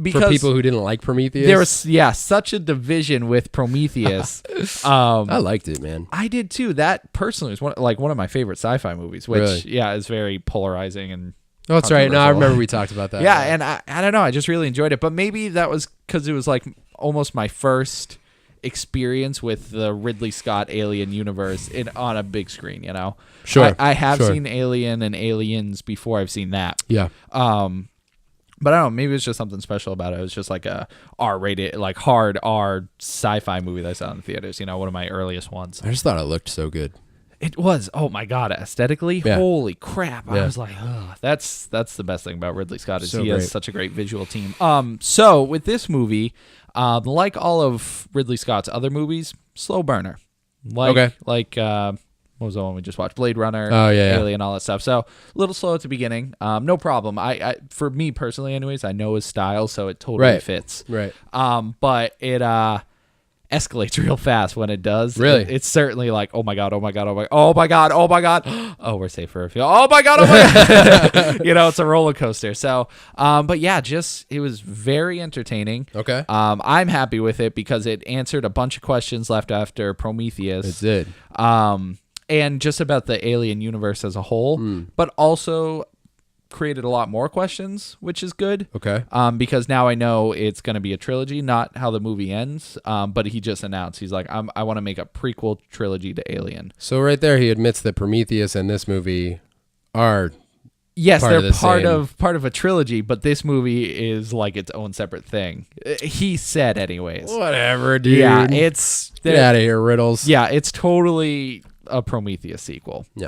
because For people who didn't like Prometheus? there was, such a division with Prometheus. I liked it, man. I did too. That personally is one of my favorite sci-fi movies, which, Really? is very polarizing and Oh, that's right. No, I controversial. remember we talked about that. Yeah, and I don't know. I just really enjoyed it. But maybe that was because it was like almost my first experience with the Ridley Scott Alien universe on a big screen, you know? Sure. I have sure. seen Alien and Aliens before I've seen that. Yeah. But I don't know, maybe it's just something special about it. It was just like a R-rated, like hard R sci-fi movie that I saw in the theaters, one of my earliest ones. I just thought it looked so good. It was, oh my God, aesthetically, Yeah. holy crap. I Yeah. was like, oh, that's the best thing about Ridley Scott is So he has great. such a great visual team. So with this movie, like all of Ridley Scott's other movies, slow burner. Like what was the one we just watched? Blade Runner, Oh, yeah. Alien, all that stuff. So a little slow at the beginning. No problem. I for me personally anyways, I know his style, so it totally Right. fits. Right. But it escalates real fast when it does. Really? It's certainly like, oh my God, oh my God, oh my, oh my God, oh my God. Oh, we're safe for a few. Oh my God, oh my God. It's a roller coaster. So, but yeah, it was very entertaining. Okay. I'm happy with it because it answered a bunch of questions left after Prometheus. It did. And just about the alien universe as a whole, but also created a lot more questions, which is good. Okay. Because now I know it's going to be a trilogy, not how the movie ends. But he just announced, he's like, I want to make a prequel trilogy to Alien. So right there, he admits that Prometheus and this movie are Yes, part they're of the part of a trilogy, but this movie is like its own separate thing. He said, anyways. whatever, dude. Yeah, Get out of here, Riddles. Yeah, it's totally a Prometheus sequel. Yeah.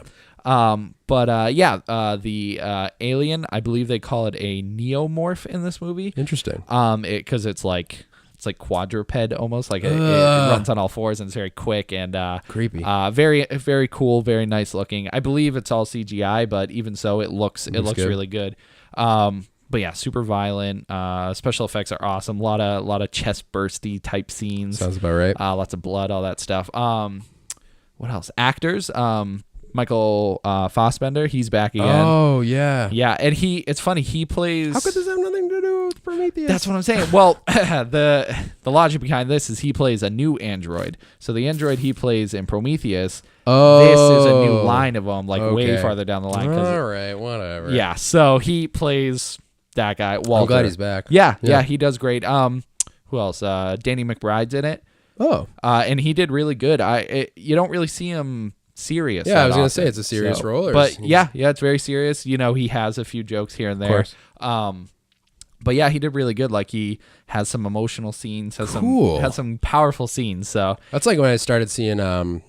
The alien, I believe they call it a neomorph in this movie. Interesting. Because it's like quadruped almost, like it runs on all fours and it's very quick and Creepy. very very cool, very nice looking. I believe it's all CGI, but even so, it looks good. really good. But yeah, super violent. Special effects are awesome. A lot of chest bursty type scenes. Sounds about right. Lots of blood, all that stuff. What else? Actors. Michael Fassbender, he's back again. Oh, yeah. Yeah, and it's funny, he plays. How could this have nothing to do with Prometheus? That's what I'm saying. Well, the logic behind this is he plays a new android. So the android he plays in Prometheus, this is a new line of them, like way Okay. farther down the line. All right, whatever. Yeah, so he plays that guy, Walter. I'm glad he's back. Yeah, he does great. Who else? Danny McBride's in it. Oh. And he did really good. You don't really see him serious. Yeah, I was going gonna to say it's a serious role. But yeah, it's very serious. He has a few jokes here and there. But yeah, he did really good. Like he has some emotional scenes, has some powerful scenes. So That's like when I started seeing John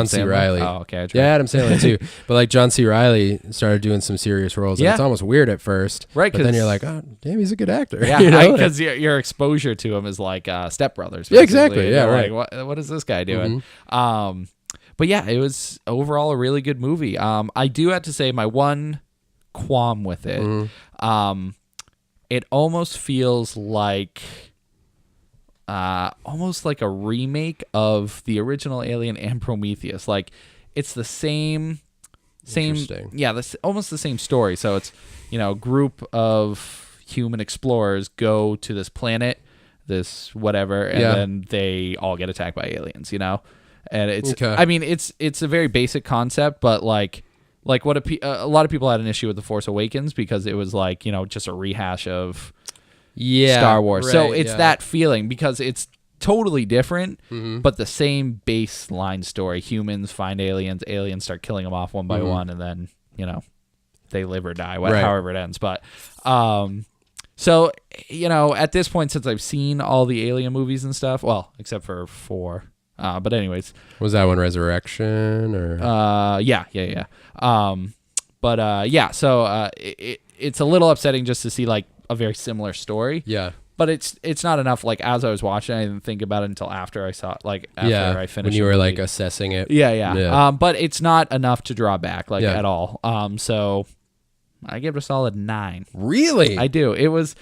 C. Sandler? Riley. Oh, okay. Yeah, Adam Sandler too. But like John C. Riley started doing some serious roles. And Yeah. it's almost weird at first. Right, But then 'cause- you're like, oh, damn, he's a good actor. Yeah, You know? because your exposure to him is like Step Brothers. Yeah, exactly. basically. Yeah, You're right. Like, what is this guy doing? But yeah, it was overall a really good movie. I do have to say my one qualm with it. It almost feels like almost like a remake of the original Alien and Prometheus. Like it's the same Interesting. yeah, almost the same story. So it's a group of human explorers go to this planet, this whatever, and then they all get attacked by aliens. And it's Okay. I mean it's a very basic concept, but like what a lot of people had an issue with The Force Awakens because it was like just a rehash of Star Wars. right, So it's yeah. that feeling because it's totally different, Mm-hmm. but the same baseline story. Humans find aliens, aliens start killing them off one by one, and then they live or die, Right. however it ends. But so at this point, since I've seen all the Alien movies and stuff, well, except for 4. But anyways, Was that one Resurrection or? yeah. So it's a little upsetting just to see like a very similar story. Yeah. But it's not enough. Like as I was watching, I didn't think about it until after I saw it. Like after I finished. When you the were movie. like assessing it. Yeah. But it's not enough to draw back like Yeah. at all. So I give it a solid 9. Really? I do. It was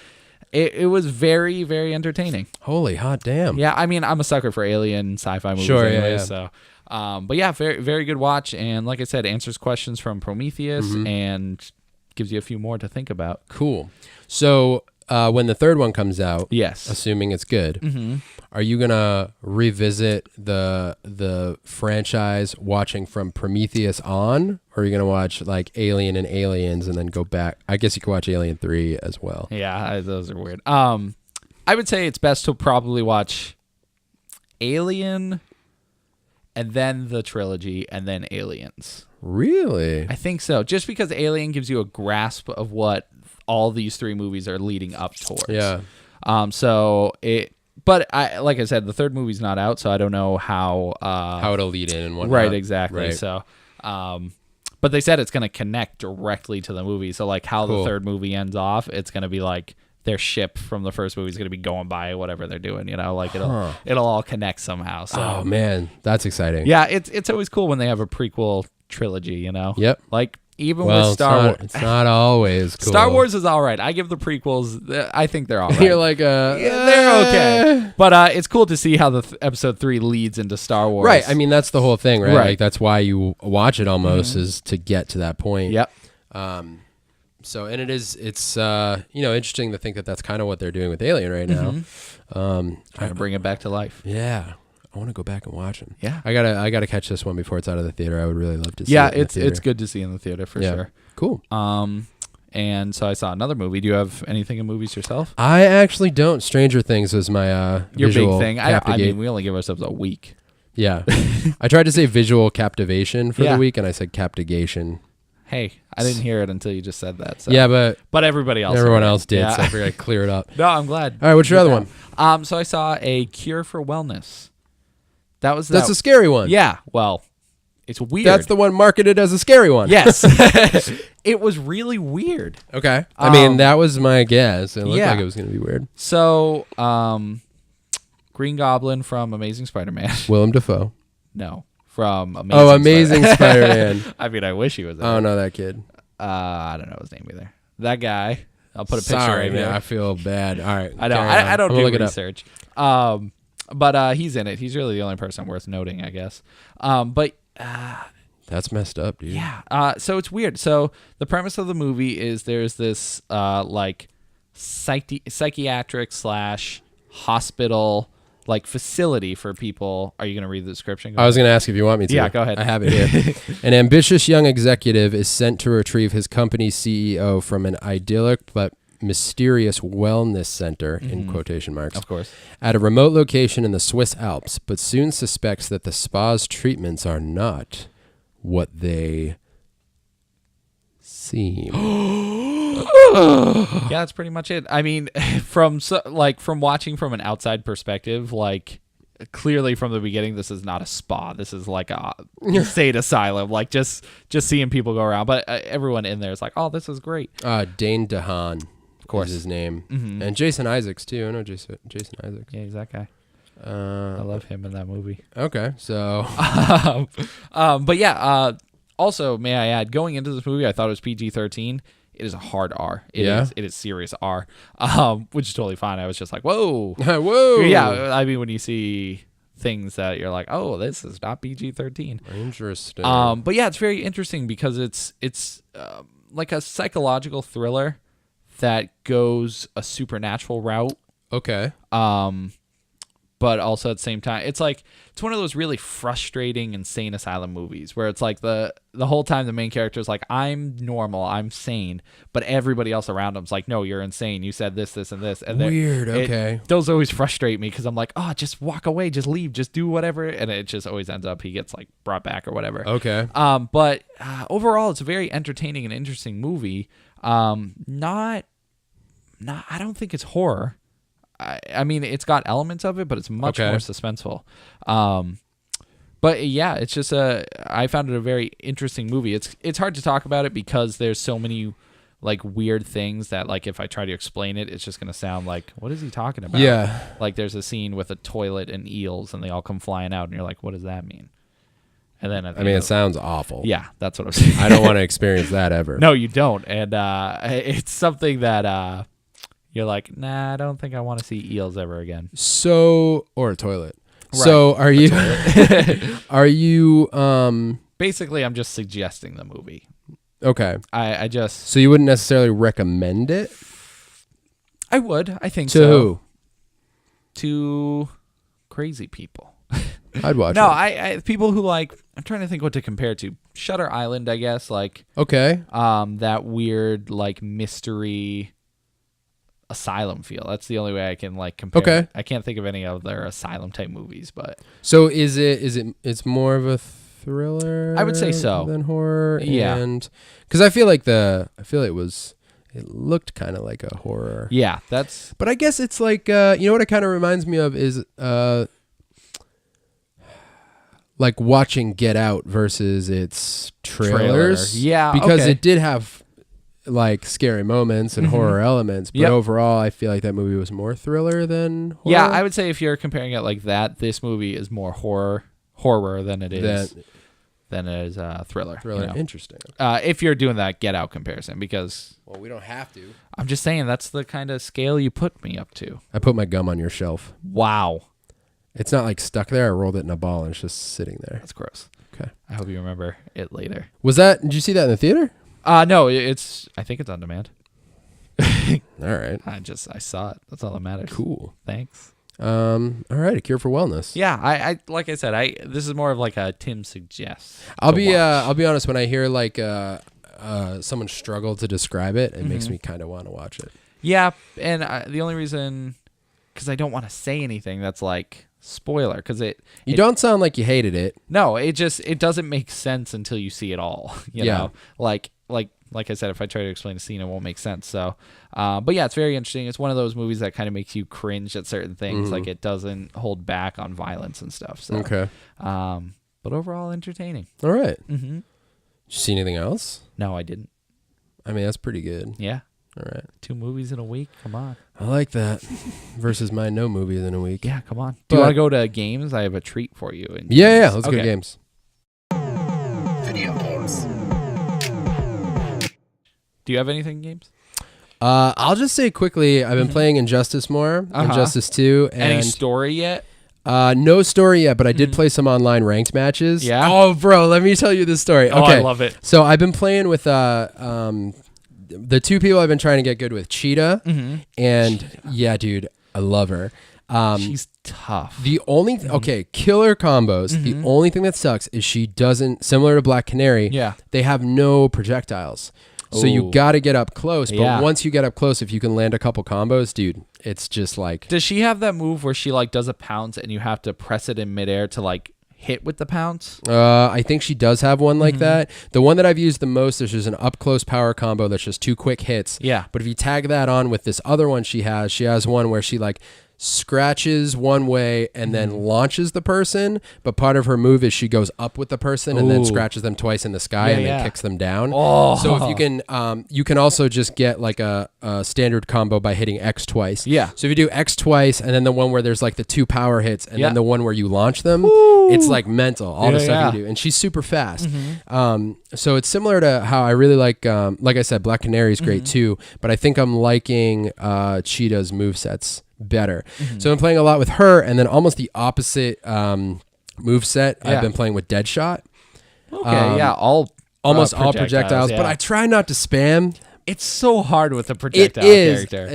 very, very entertaining. Holy hot damn. Yeah, I mean, I'm a sucker for alien sci-fi movies Sure, anyway, yeah. so but yeah, very, very good watch, and like I said, answers questions from Prometheus and gives you a few more to think about. Cool. So when the third one comes out, Yes. assuming it's good, are you gonna revisit the franchise watching from Prometheus on, or are you gonna watch like Alien and Aliens and then go back? I guess you could watch Alien 3 as well. Yeah, those are weird. I would say it's best to probably watch Alien and then the trilogy and then Aliens. Really? I think so. Just because Alien gives you a grasp of what all these 3 movies are leading up towards. Yeah. But like I said, the third movie's not out, so I don't know how it'll lead in and whatnot. Right, exactly. Right. So, but they said it's going to connect directly to the movie. So, like how Cool. the third movie ends off, it's going to be like their ship from the first movie is going to be going by whatever they're doing. You know, like it'll all connect somehow. So, Oh man, that's exciting. yeah, it's always cool when they have a prequel trilogy. You know. Yep. Like even Well, with Star Wars. it's not always cool. Star Wars is all right. I give the prequels. I think they're all right. You're like Yeah, they're okay. But it's cool to see how the episode 3 leads into Star Wars. Right. I mean, that's the whole thing, right? Right. Like that's why you watch it almost is to get to that point. Yep. So, and it's interesting to think that that's kind of what they're doing with Alien right now. Trying to bring it back to life. Yeah. I want to go back and watch them. Yeah. I gotta catch this one before it's out of the theater. I would really love to see Yeah, it in the it's theater. good to see in the theater for Yeah. sure. Cool. And so I saw another movie. Do you have anything in movies yourself? I actually don't. Stranger Things was my Your visual big thing. I captivate- mean, we only give ourselves a week. Yeah. I tried to say visual captivation for Yeah. the week, and I said captigation. Hey, I didn't hear it until you just said that. So. Yeah, but But everybody else. everyone heard it. else did, Yeah. so I figured I'd clear it up. No, I'm glad. All right, what's your other one? So I saw A Cure for Wellness. That was That's a scary one. Yeah. Well, it's weird. That's the one marketed as a scary one. Yes. It was really weird. Okay. I mean, that was my guess. It looked yeah. like it was going to be weird. So, Green Goblin from Amazing Spider-Man. Willem Dafoe. No, from Amazing Amazing Spider-Man. I mean, I wish he was there. I don't know that kid. I don't know his name either. That guy. I'll put a picture Sorry, right man. here. I feel bad. All right. I know. carry on. I don't I'm do gonna look it up. research. But he's in it. He's really the only person worth noting, I guess. But That's messed up, dude. yeah. So it's weird. So the premise of the movie is there's this like psychiatric / hospital like facility for people. Are you going to read the description? I was going to ask if you want me to. Yeah, go ahead. I have it here. An ambitious young executive is sent to retrieve his company's CEO from an idyllic but mysterious wellness center, in quotation marks, Of course. at a remote location in the Swiss Alps, but soon suspects that the spa's treatments are not what they seem. Yeah, that's pretty much it. I mean, from watching from an outside perspective, like clearly from the beginning, this is not a spa. This is like a insane asylum. Like just seeing people go around, but everyone in there is like, "Oh, this is great." Dane DeHaan, of course. is his name, and Jason Isaacs too. I know Jason Isaacs. Yeah, he's that guy. I love him in that movie. Okay, so But yeah. Also, may I add, going into this movie, I thought it was PG-13. It is a hard R. It is serious R, which is totally fine. I was just like, whoa. whoa, Yeah, I mean, when you see things that you're like, oh, this is not PG-13. interesting. But yeah, it's very interesting because it's like a psychological thriller that goes a supernatural route. Okay. But also at the same time, it's one of those really frustrating insane asylum movies where it's like the whole time the main character is like, I'm normal, I'm sane, but everybody else around him's like, no, you're insane. You said this, this, and this. And Weird. Okay. Those always frustrate me because I'm like, oh, just walk away, just leave, just do whatever, and it just always ends up he gets like brought back or whatever. Okay. But overall, it's a very entertaining and interesting movie. I don't think it's horror. I mean, it's got elements of it, but it's much Okay. more suspenseful. But yeah, it's just I found it a very interesting movie. It's hard to talk about it because there's so many like weird things that like if I try to explain it, it's just gonna sound like, what is he talking about? Yeah. Like there's a scene with a toilet and eels, and they all come flying out, and you're like, what does that mean? And then it sounds awful. Yeah, that's what I'm saying. I don't want to experience that ever. No, you don't. And it's something that you're like, nah, I don't think I want to see eels ever again. So, or a toilet. Right. So are you, are you, basically I'm just suggesting the movie. okay. I just, So you wouldn't necessarily recommend it? I would, I think To so. who? To crazy people. I'd watch No, it. I people who like, I'm trying to think what to compare to. Shutter Island, I guess, like Okay. that weird like mystery asylum feel. That's the only way I can like compare. Okay. I can't think of any other asylum type movies, but So it's more of a thriller? I would say so. Than horror? Yeah. And because I feel like it looked kind of like a horror. yeah, that's But I guess it's like, you know what it kind of reminds me of is like watching Get Out versus its trailers. Trailer. Yeah, Because okay. it did have like scary moments and horror elements. But Yep. overall, I feel like that movie was more thriller than horror. yeah. I would say if you're comparing it like that, this movie is more horror than it is thriller. Thriller. You know? Interesting. If you're doing that Get Out comparison, because Well, we don't have to. I'm just saying that's the kind of scale you put me up to. I put my gum on your shelf. Wow, It's not like stuck there. I rolled it in a ball and it's just sitting there. that's gross. Okay. I hope you remember it later. Did you see that in the theater? No, I think it's on demand. All right. I saw it. That's all that matters. Cool. Thanks. All right. A Cure for Wellness. Yeah, I like I said, this is more of like a Tim suggests. I'll to be watch. honest. When I hear like someone struggle to describe it, it makes me kind of want to watch it. Yeah, and the only reason, because I don't want to say anything that's like spoiler, because You don't sound like you hated it. no, it doesn't make sense until you see it all. You Yeah. know, like I said, if I try to explain a scene, it won't make sense. So, but yeah, it's very interesting. It's one of those movies that kind of makes you cringe at certain things. Like it doesn't hold back on violence and stuff. So, Okay. but overall entertaining. All right. Mm-hmm. Did you see anything else? No, I didn't. I mean, that's pretty good. Yeah, All right. 2 movies in a week. Come on. I like that. Versus my no movies in a week. Yeah, come on. Do But- you want to go to games? I have a treat for you. In Yeah. games. Let's go Okay. games. Video games. Do you have anything in games? I'll just say quickly, I've been playing Injustice more. Injustice 2. And Any story yet? no story yet, but I did play some online ranked matches. Yeah? Oh, bro, let me tell you this story. Oh, Okay. I love it. So I've been playing with the 2 people I've been trying to get good with, Cheetah, and yeah, dude, I love her. She's tough. The only killer combos. The only thing that sucks is she doesn't, similar to Black Canary. Yeah. They have no projectiles. So you Ooh. got to get up close. But Yeah. once you get up close, if you can land a couple combos, dude, it's just like Does she have that move where she like does a pounce and you have to press it in midair to like hit with the pounce? I think she does have one like that. The one that I've used the most is just an up close power combo that's just 2 quick hits. Yeah. But if you tag that on with this other one she has one where she like scratches one way and then launches the person, but part of her move is she goes up with the person and then Ooh. scratches them twice in the sky Yeah, and then yeah. kicks them down. Oh. So if you can also just get like a standard combo by hitting X twice. Yeah. So if you do X twice and then the one where there's like the 2 power hits and Yeah. then the one where you launch them, it's like mental. All the Yeah, stuff yeah. you do, and she's super fast. So it's similar to how I really like I said, Black Canary is great too, but I think I'm liking Cheetah's movesets better. So I'm playing a lot with her, and then almost the opposite moveset I've Yeah. been playing with Deadshot. Okay, yeah, all Almost all projectiles, but yeah. I try not to spam. It's so hard with the It projectile is. character.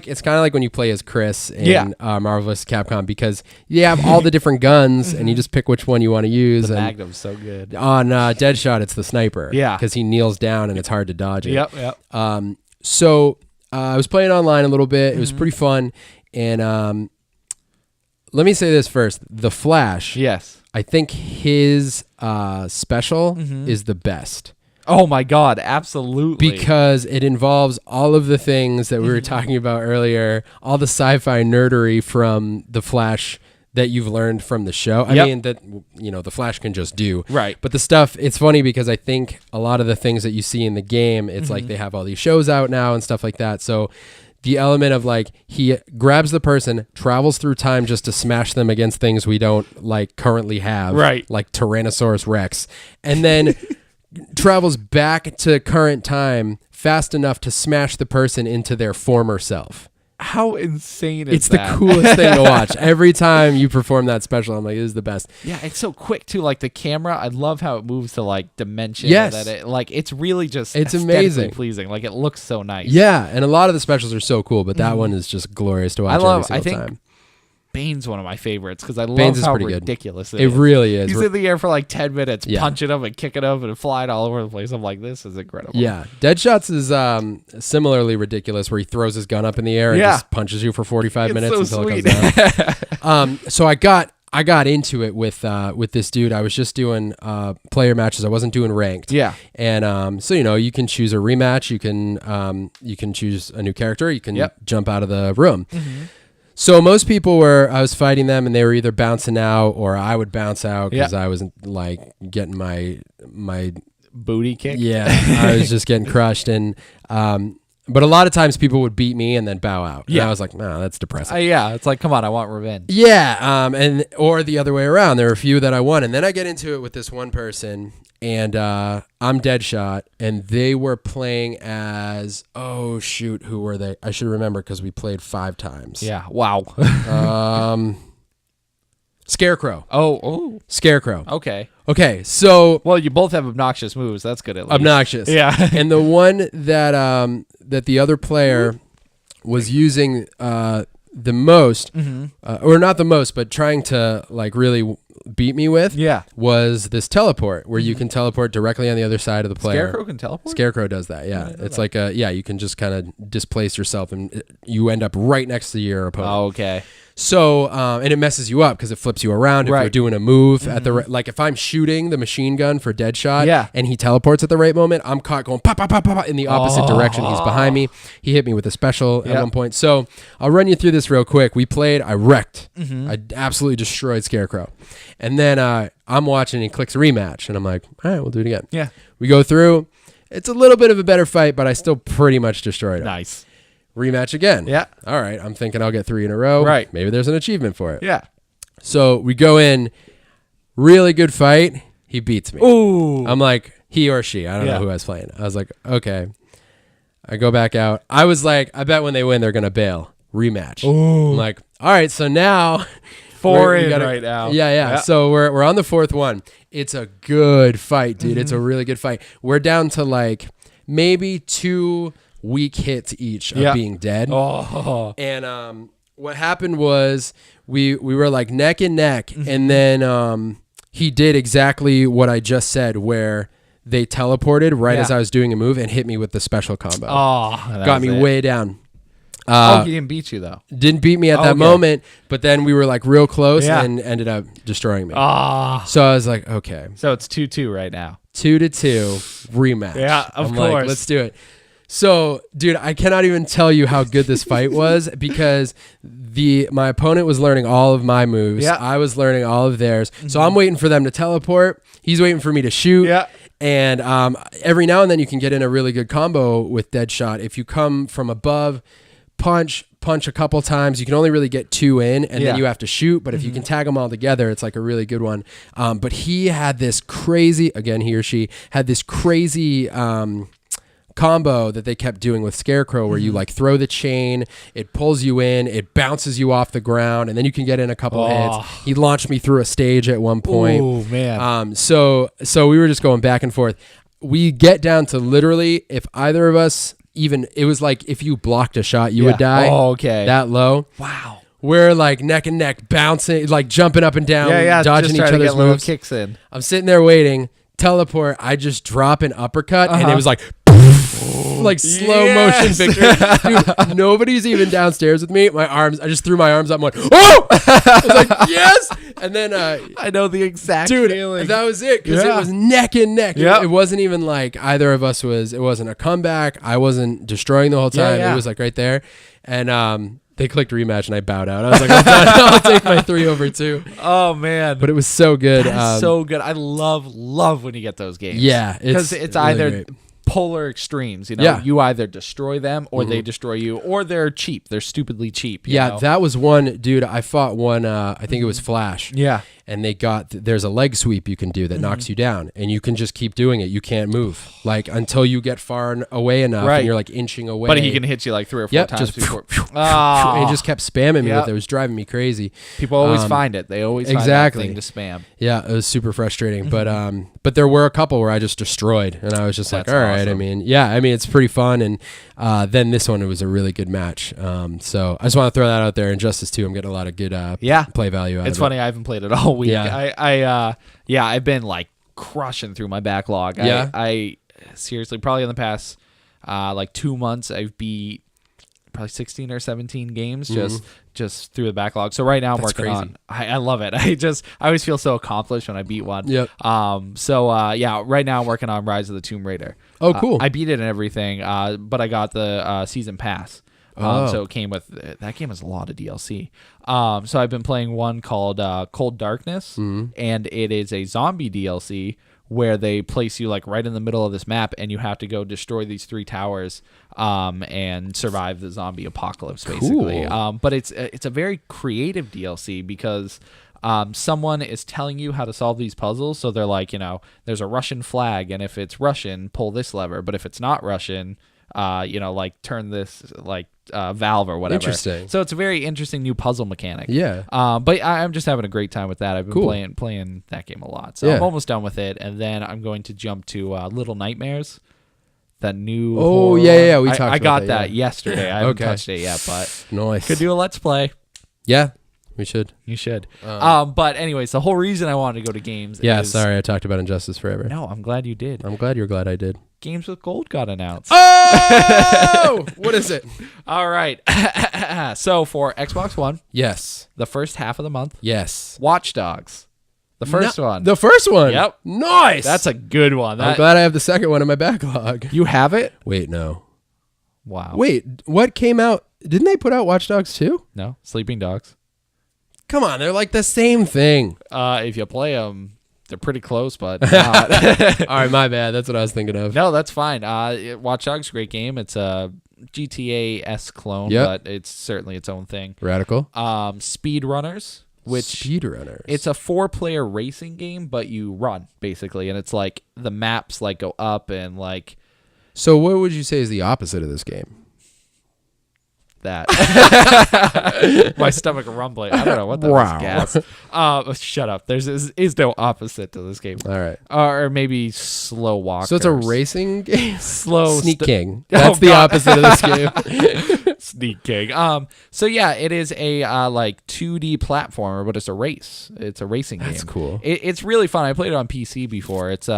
It's kind of like when you play as Chris in Yeah. Marvel vs. Capcom, because you have all the different guns and you just pick which one you want to use. The and Magnum's so good. on Deadshot, it's the sniper. Yeah. because he kneels down and it's hard to dodge it. Yep. So I was playing online a little bit. It was pretty fun. And let me say this first: The Flash. Yes. I think his special is the best. Oh my God, absolutely. Because it involves all of the things that we were talking about earlier, all the sci-fi nerdery from The Flash, that you've learned from the show. I mean, that, you know, the Flash can just do. Right. But the stuff, it's funny because I think a lot of the things that you see in the game, it's like they have all these shows out now and stuff like that. So the element of like, he grabs the person, travels through time just to smash them against things we don't like currently have. Right. Like Tyrannosaurus Rex. And then travels back to current time fast enough to smash the person into their former self. How insane is It's that? the coolest thing to watch. Every time you perform that special, I'm like, this is the best. Yeah, it's so quick too. Like the camera, I love how it moves to like dimension. Yes. That it, like it's really just It's aesthetically amazing. pleasing. Like it looks so nice. Yeah, and a lot of the specials are so cool, but that one is just glorious to watch every single time. Bane's one of my favorites because I love Bane's is how pretty good. ridiculous It really is. He's in the air for like 10 minutes, Yeah. punching them and kicking them and flying all over the place. I'm like, this is incredible. Yeah, Deadshot's is similarly ridiculous, where he throws his gun up in the air and just punches you for 45 It's minutes so until sweet. it comes down. So I got into it with this dude. I was just doing player matches. I wasn't doing ranked. Yeah. And so you know, you can choose a rematch. You can choose a new character. You can jump out of the room. So most people I was fighting them, and they were either bouncing out or I would bounce out because I wasn't like getting my Booty kick. Yeah, I was just getting crushed. And but a lot of times people would beat me and then bow out. And I was like, no, that's depressing. Yeah, it's like, come on, I want revenge. Yeah, and or the other way around. There were a few that I won, and then I get into it with this one person, and I'm Deadshot, and they were playing as, oh shoot, who were they? I should remember because we played 5 times. Yeah. Wow. Scarecrow. Oh. Scarecrow. Okay. So Well, you both have obnoxious moves. That's good at least. obnoxious. Yeah. And the one that that the other player was using the most, or not the most, but trying to like really beat me with, was this teleport where you can teleport directly on the other side of the player. Scarecrow can teleport? Scarecrow does that, yeah. It's like you can just kind of displace yourself and you end up right next to your opponent. Oh, okay. So, and it messes you up because it flips you around if you're doing a move at the like if I'm shooting the machine gun for Deadshot and he teleports at the right moment, I'm caught going pop, pop, pop, pop, in the opposite direction. He's behind me. He hit me with a special at one point. So I'll run you through this real quick. We played, I wrecked. I absolutely destroyed Scarecrow. And then I'm watching and he clicks rematch and I'm like, all right, we'll do it again. Yeah. We go through. It's a little bit of a better fight, but I still pretty much destroyed him. Nice. Rematch again. Yeah. All right. I'm thinking I'll get 3 in a row. Right. Maybe there's an achievement for it. Yeah. So we go in, really good fight. He beats me. Ooh. I'm like, he or she. I don't know who I was playing. I was like, okay. I go back out. I was like, I bet when they win, they're going to bail. Rematch. Ooh. I'm like, all right. So now 4 in right now. Yeah. So we're on the 4th one. It's a good fight, dude. It's a really good fight. We're down to like maybe 2 weak hits each of being dead. Oh. And what happened was we were like neck and neck, and then he did exactly what I just said, where they teleported right as I was doing a move and hit me with the special combo. Oh, got me way down. He didn't beat you though. Didn't beat me at that moment, but then we were like real close and ended up destroying me. So I was like, okay. So it's 2-2 right now. 2-2 rematch. Yeah, of I'm course. like, let's do it. So, dude, I cannot even tell you how good this fight was because my opponent was learning all of my moves. Yeah. I was learning all of theirs. So I'm waiting for them to teleport. He's waiting for me to shoot. Yeah. And every now and then you can get in a really good combo with Deadshot. If you come from above, punch a couple times, you can only really get 2 in, and then you have to shoot. But if you can tag them all together, it's like a really good one. But he had this crazy, again, he or she had this crazy combo that they kept doing with Scarecrow where you like throw the chain, it pulls you in, it bounces you off the ground, and then you can get in a couple hits. He launched me through a stage at one point. Oh man. So we were just going back and forth. We get down to literally, if either of us even, it was like if you blocked a shot, you would die. Oh, okay. That low. Wow. We're like neck and neck, bouncing, like jumping up and down, dodging just each trying to other's get little moves. kicks in. I'm sitting there waiting. Teleport. I just drop an uppercut, and it was like, like slow motion victory. Dude, nobody's even downstairs with me. I just threw my arms up and went, oh! I was like, yes! And then, I know the exact feeling. that was it, because it was neck and neck. It wasn't even like either of us it wasn't a comeback. I wasn't destroying the whole time. It was like right there. And They clicked rematch and I bowed out. I was like, I'm done. I'll take my 3/2. Oh man, But it was so good. that's so good. I love when you get those games. Yeah, because it's really either great. polar extremes. You know, Yeah. you either destroy them or they destroy you, or they're cheap. They're stupidly cheap. You know? That was one, dude. I fought one. I think it was Flash. Yeah. And they got there's a leg sweep you can do that knocks you down, and you can just keep doing it. You can't move like until you get far away enough, Right. and you're like inching away. But he can hit you like 3 or 4 Yep, times just before. and he just kept spamming me Yep. with it. It was driving me crazy. People always find it. They always exactly. find that thing to spam. Yeah, it was super frustrating. But there were a couple where I just destroyed, and I was just That's like, all right. awesome. I mean, it's pretty fun. And then this one, it was a really good match. So I just want to throw that out there. Injustice 2, I'm getting a lot of good play value out It's of funny. I haven't played it all week. Yeah. I've been like crushing through my backlog. Yeah. I seriously, probably in the past like 2 months, I've beat probably 16 or 17 games just through the backlog. So right now I'm That's working crazy. on. I love it. I always feel so accomplished when I beat one. Yep. Right now I'm working on Rise of the Tomb Raider. Oh, cool. I beat it and everything. But I got the season pass. So it came with that game has a lot of DLC. So I've been playing one called Cold Darkness, and it is a zombie DLC where they place you like right in the middle of this map, and you have to go destroy these 3 towers and survive the zombie apocalypse, basically. Cool. But it's a very creative DLC because someone is telling you how to solve these puzzles. So they're like, there's a Russian flag, and if it's Russian, pull this lever. But if it's not Russian, like turn this valve or whatever. Interesting. So it's a very interesting new puzzle mechanic. Yeah. But I'm just having a great time with that. I've been Cool. playing that game a lot. So Yeah. I'm almost done with it, and then I'm going to jump to Little Nightmares. That new. Oh, horror yeah, one. we talked I about got that, that yeah. yesterday. I haven't Okay. touched it yet, but Nice. could do a let's play. Yeah, we should. You should. But anyways, the whole reason I wanted to go to games. Yeah, is, sorry, I talked about Injustice forever. No, I'm glad you did. I'm glad you're glad I did. Games with Gold got announced. Oh! What is it? All right. So for Xbox One, Yes. the first half of the month, Yes. Watch Dogs. The first one. The first one? Yep. Nice. That's a good one. I'm glad I have the second one in my backlog. You have it? Wait, no. Wow. Wait, what came out? Didn't they put out Watch Dogs 2? No, Sleeping Dogs. Come on, they're like the same thing. If you play them, they're pretty close, but not. All right, my bad. That's what I was thinking of. No, that's fine. Watch Dogs, great game. It's a GTA-esque clone, Yep. but it's certainly its own thing. Radical. Speedrunners, which Speedrunners. it's a 4-player racing game, but you run basically, and it's like the maps like go up and like So what would you say is the opposite of this game? that. My stomach rumbling. I don't know what that Wow. was. Gas. Shut up. There is no opposite to this game. All right. Or maybe slow walkers. So it's a racing game? Slow Sneak st- King. Oh, That's the God. opposite of this game. Sneak King. So yeah, it is a like 2D platformer, but it's a race. It's a racing game. That's cool. It's really fun. I played it on PC before. It's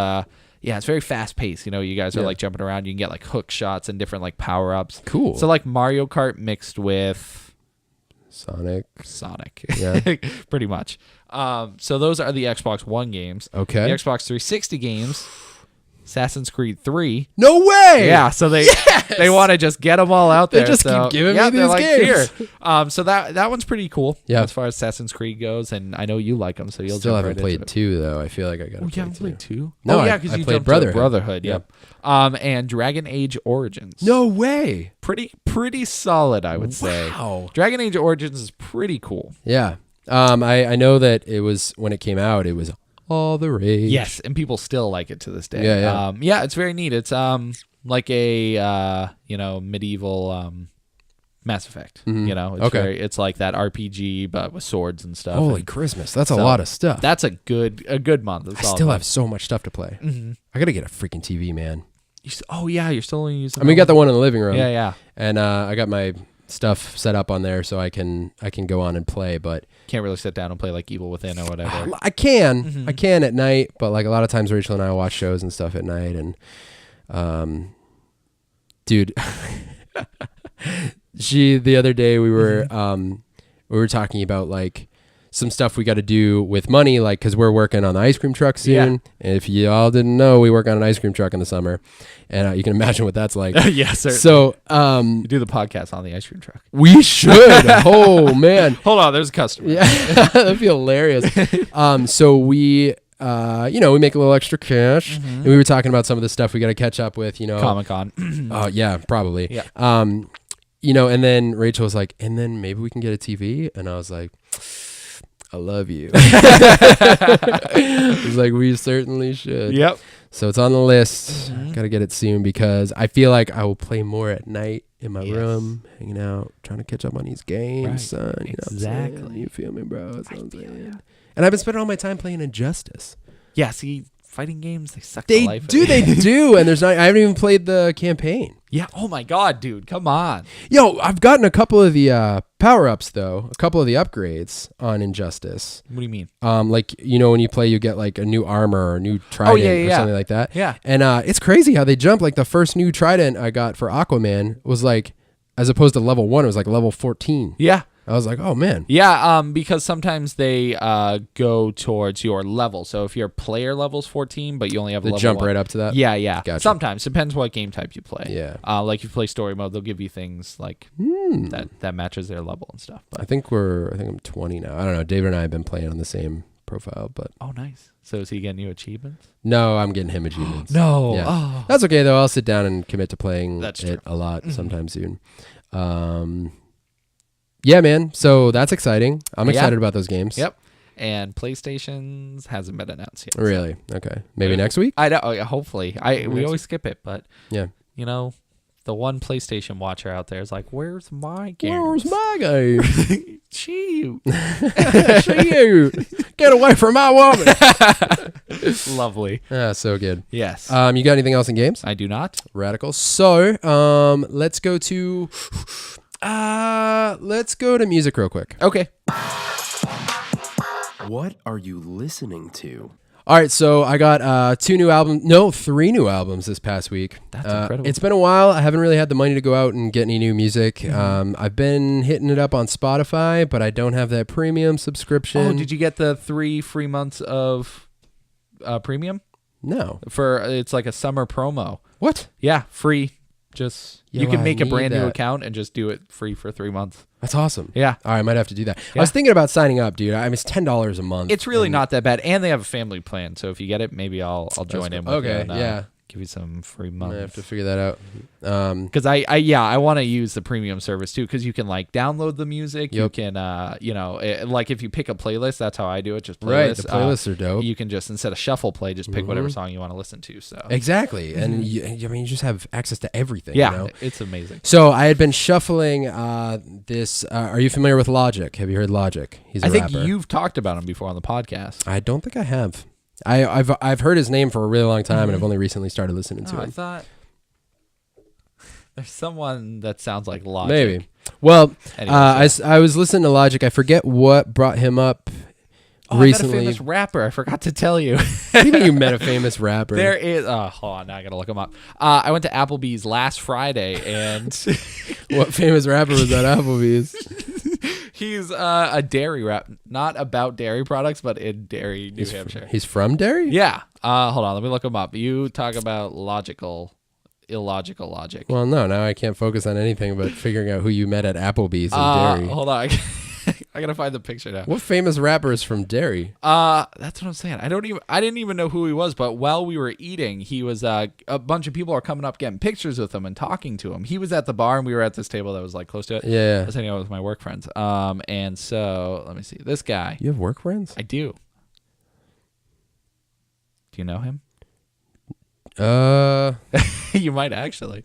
it's very fast paced. You guys are Yeah. like jumping around. You can get like hook shots and different like power ups. Cool. So like Mario Kart mixed with Sonic. Yeah. Yeah. Pretty much. So those are the Xbox One games. Okay. The Xbox 360 games. Assassin's Creed 3. No way. Yeah, so they want to just get them all out They there. just so, keep giving yeah, me they're these like, games. Here. So that one's pretty cool. Yeah. As far as Assassin's Creed goes, and I know you like them, so you'll Still jump haven't right into played it. 2 though. I feel like I got to Oh, play you haven't 2. played 2? No, yeah, I because you played jumped to Brotherhood. Yep. And Dragon Age Origins. No way. Pretty solid, I would say. Wow. Dragon Age Origins is pretty cool. Yeah. I know that it was when it came out, it was all the rage. Yes, and people still like it to this day. Yeah, yeah, it's very neat. It's like a medieval Mass Effect. Mhm. It's Okay. it's like that RPG but with swords and stuff. Holy and Christmas. That's a so lot of stuff. that's a good month. It's I all still month. have so much stuff to play. Mm-hmm. I got to get a freaking TV, man. Oh yeah, you're still only using. I mean, we got the one in the living room. Yeah. And I got my stuff set up on there so I can go on and play, but Can't really sit down and play like Evil Within or whatever. I can. Mhm. I can at night, but like a lot of times Rachel and I watch shows and stuff at night, and dude, the other day we were talking about like some stuff we got to do with money, like because we're working on the ice cream truck soon. Yeah. And if you all didn't know, we work on an ice cream truck in the summer, and you can imagine what that's like. Yeah, certainly. So you do the podcast on the ice cream truck. we should. Oh man. Hold on, there's a customer. Yeah, that'd be hilarious. So we, we make a little extra cash, and we were talking about some of the stuff we got to catch up with. Comic-Con. Oh yeah, probably. Yeah. And then Rachel was like, and then maybe we can get a TV, and I was like, I love you. It was like, we certainly should. Yep. So it's on the list. Got to get it soon because I feel like I will play more at night in my room, hanging out, trying to catch up on these games, Right. son. You know what I'm saying? Exactly. You feel me, bro? That's what I'm saying. And I've been spending all my time playing Injustice. Yeah, see, fighting games, they suck the They life do, out of you. they do. And I haven't even played the campaign. Yeah, oh my God, dude, come on. Yo, I've gotten a couple of the power-ups, though. A couple of the upgrades on Injustice. What do you mean? When you play, you get like a new armor or a new trident or something like that. Yeah. And it's crazy how they jump. Like the first new trident I got for Aquaman was like, as opposed to level 1, it was like level 14. Yeah. I was like, oh man. Yeah, because sometimes they go towards your level. So if your player level's 14, but you only have a They level jump 1. right up to that? Yeah. Gotcha. Sometimes. Depends what game type you play. Yeah. Like if you play story mode, they'll give you things like that matches their level and stuff. But, I think I'm 20 now. I don't know. David and I have been playing on the same profile, but oh, nice. So is he getting you achievements? no, I'm getting him achievements. No. Yeah. Oh. That's okay though. I'll sit down and commit to playing That's it true. a lot sometime soon. Yeah, man. So that's exciting. I'm excited about those games. Yep. And PlayStation's hasn't been announced yet. so- Really? Okay. Maybe next week? I know. Oh, yeah, hopefully. We next always skip it, but Yeah. the one PlayStation watcher out there is like, "Where's my game? Where's my game? Shoot." You get away from my woman. Lovely. So good. Yes. You got anything else in games? I do not. Radical. So, let's go to music real quick. Okay. What are you listening to? All right, so I got 3 new albums this past week. That's incredible. It's been a while. I haven't really had the money to go out and get any new music. I've been hitting it up on Spotify, but I don't have that premium subscription. Oh, did you get the 3 free months of premium? No. It's like a summer promo. What? Yeah, free. Just you can I make a need brand new that. account and just do it free for 3 months. That's awesome. Yeah. All right, I might have to do that. Yeah. I was thinking about signing up, dude. I mean, it's $10 a month. It's really not that bad, and they have a family plan. So if you get it, maybe I'll join in with you. Okay, And, yeah. give you some free I months. have to figure that out. Because I want to use the premium service too, because you can like download the music. You Yep. can like if you pick a playlist, that's how I do it. Just playlists. Right, the playlists are dope. You can just, instead of shuffle play, just pick whatever song you want to listen to. So Exactly. And you just have access to everything. yeah, You know? it's amazing. So I had been shuffling this. Are you familiar with Logic? Have you heard Logic? He's a I think rapper. you've talked about him before on the podcast. I don't think I have. I've heard his name for a really long time, and I've only recently started listening to I him. thought there's someone that sounds like Logic. Maybe. Well, Anyway, I was listening to Logic. I forget what brought him up Oh, recently. I met a famous rapper. I forgot to tell you. What do you mean you met a famous rapper? There is. Hold on. Now I gotta look him up. I went to Applebee's last Friday, and What famous rapper was at Applebee's? he's a dairy rap, not about dairy products, but in Derry, New Hampshire. He's from Derry? Yeah. Hold on. Let me look him up. You talk about illogical logic. Well, no. Now I can't focus on anything but figuring out who you met at Applebee's in Derry. Hold on. I gotta find the picture now. What famous rapper is from Derry? That's what I'm saying. I didn't even know who he was, but while we were eating, he was a bunch of people are coming up getting pictures with him and talking to him. He was at the bar and we were at this table that was like close to it. Yeah. I was hanging out with my work friends. And so let me see. This guy. You have work friends? I do. Do you know him? You might actually.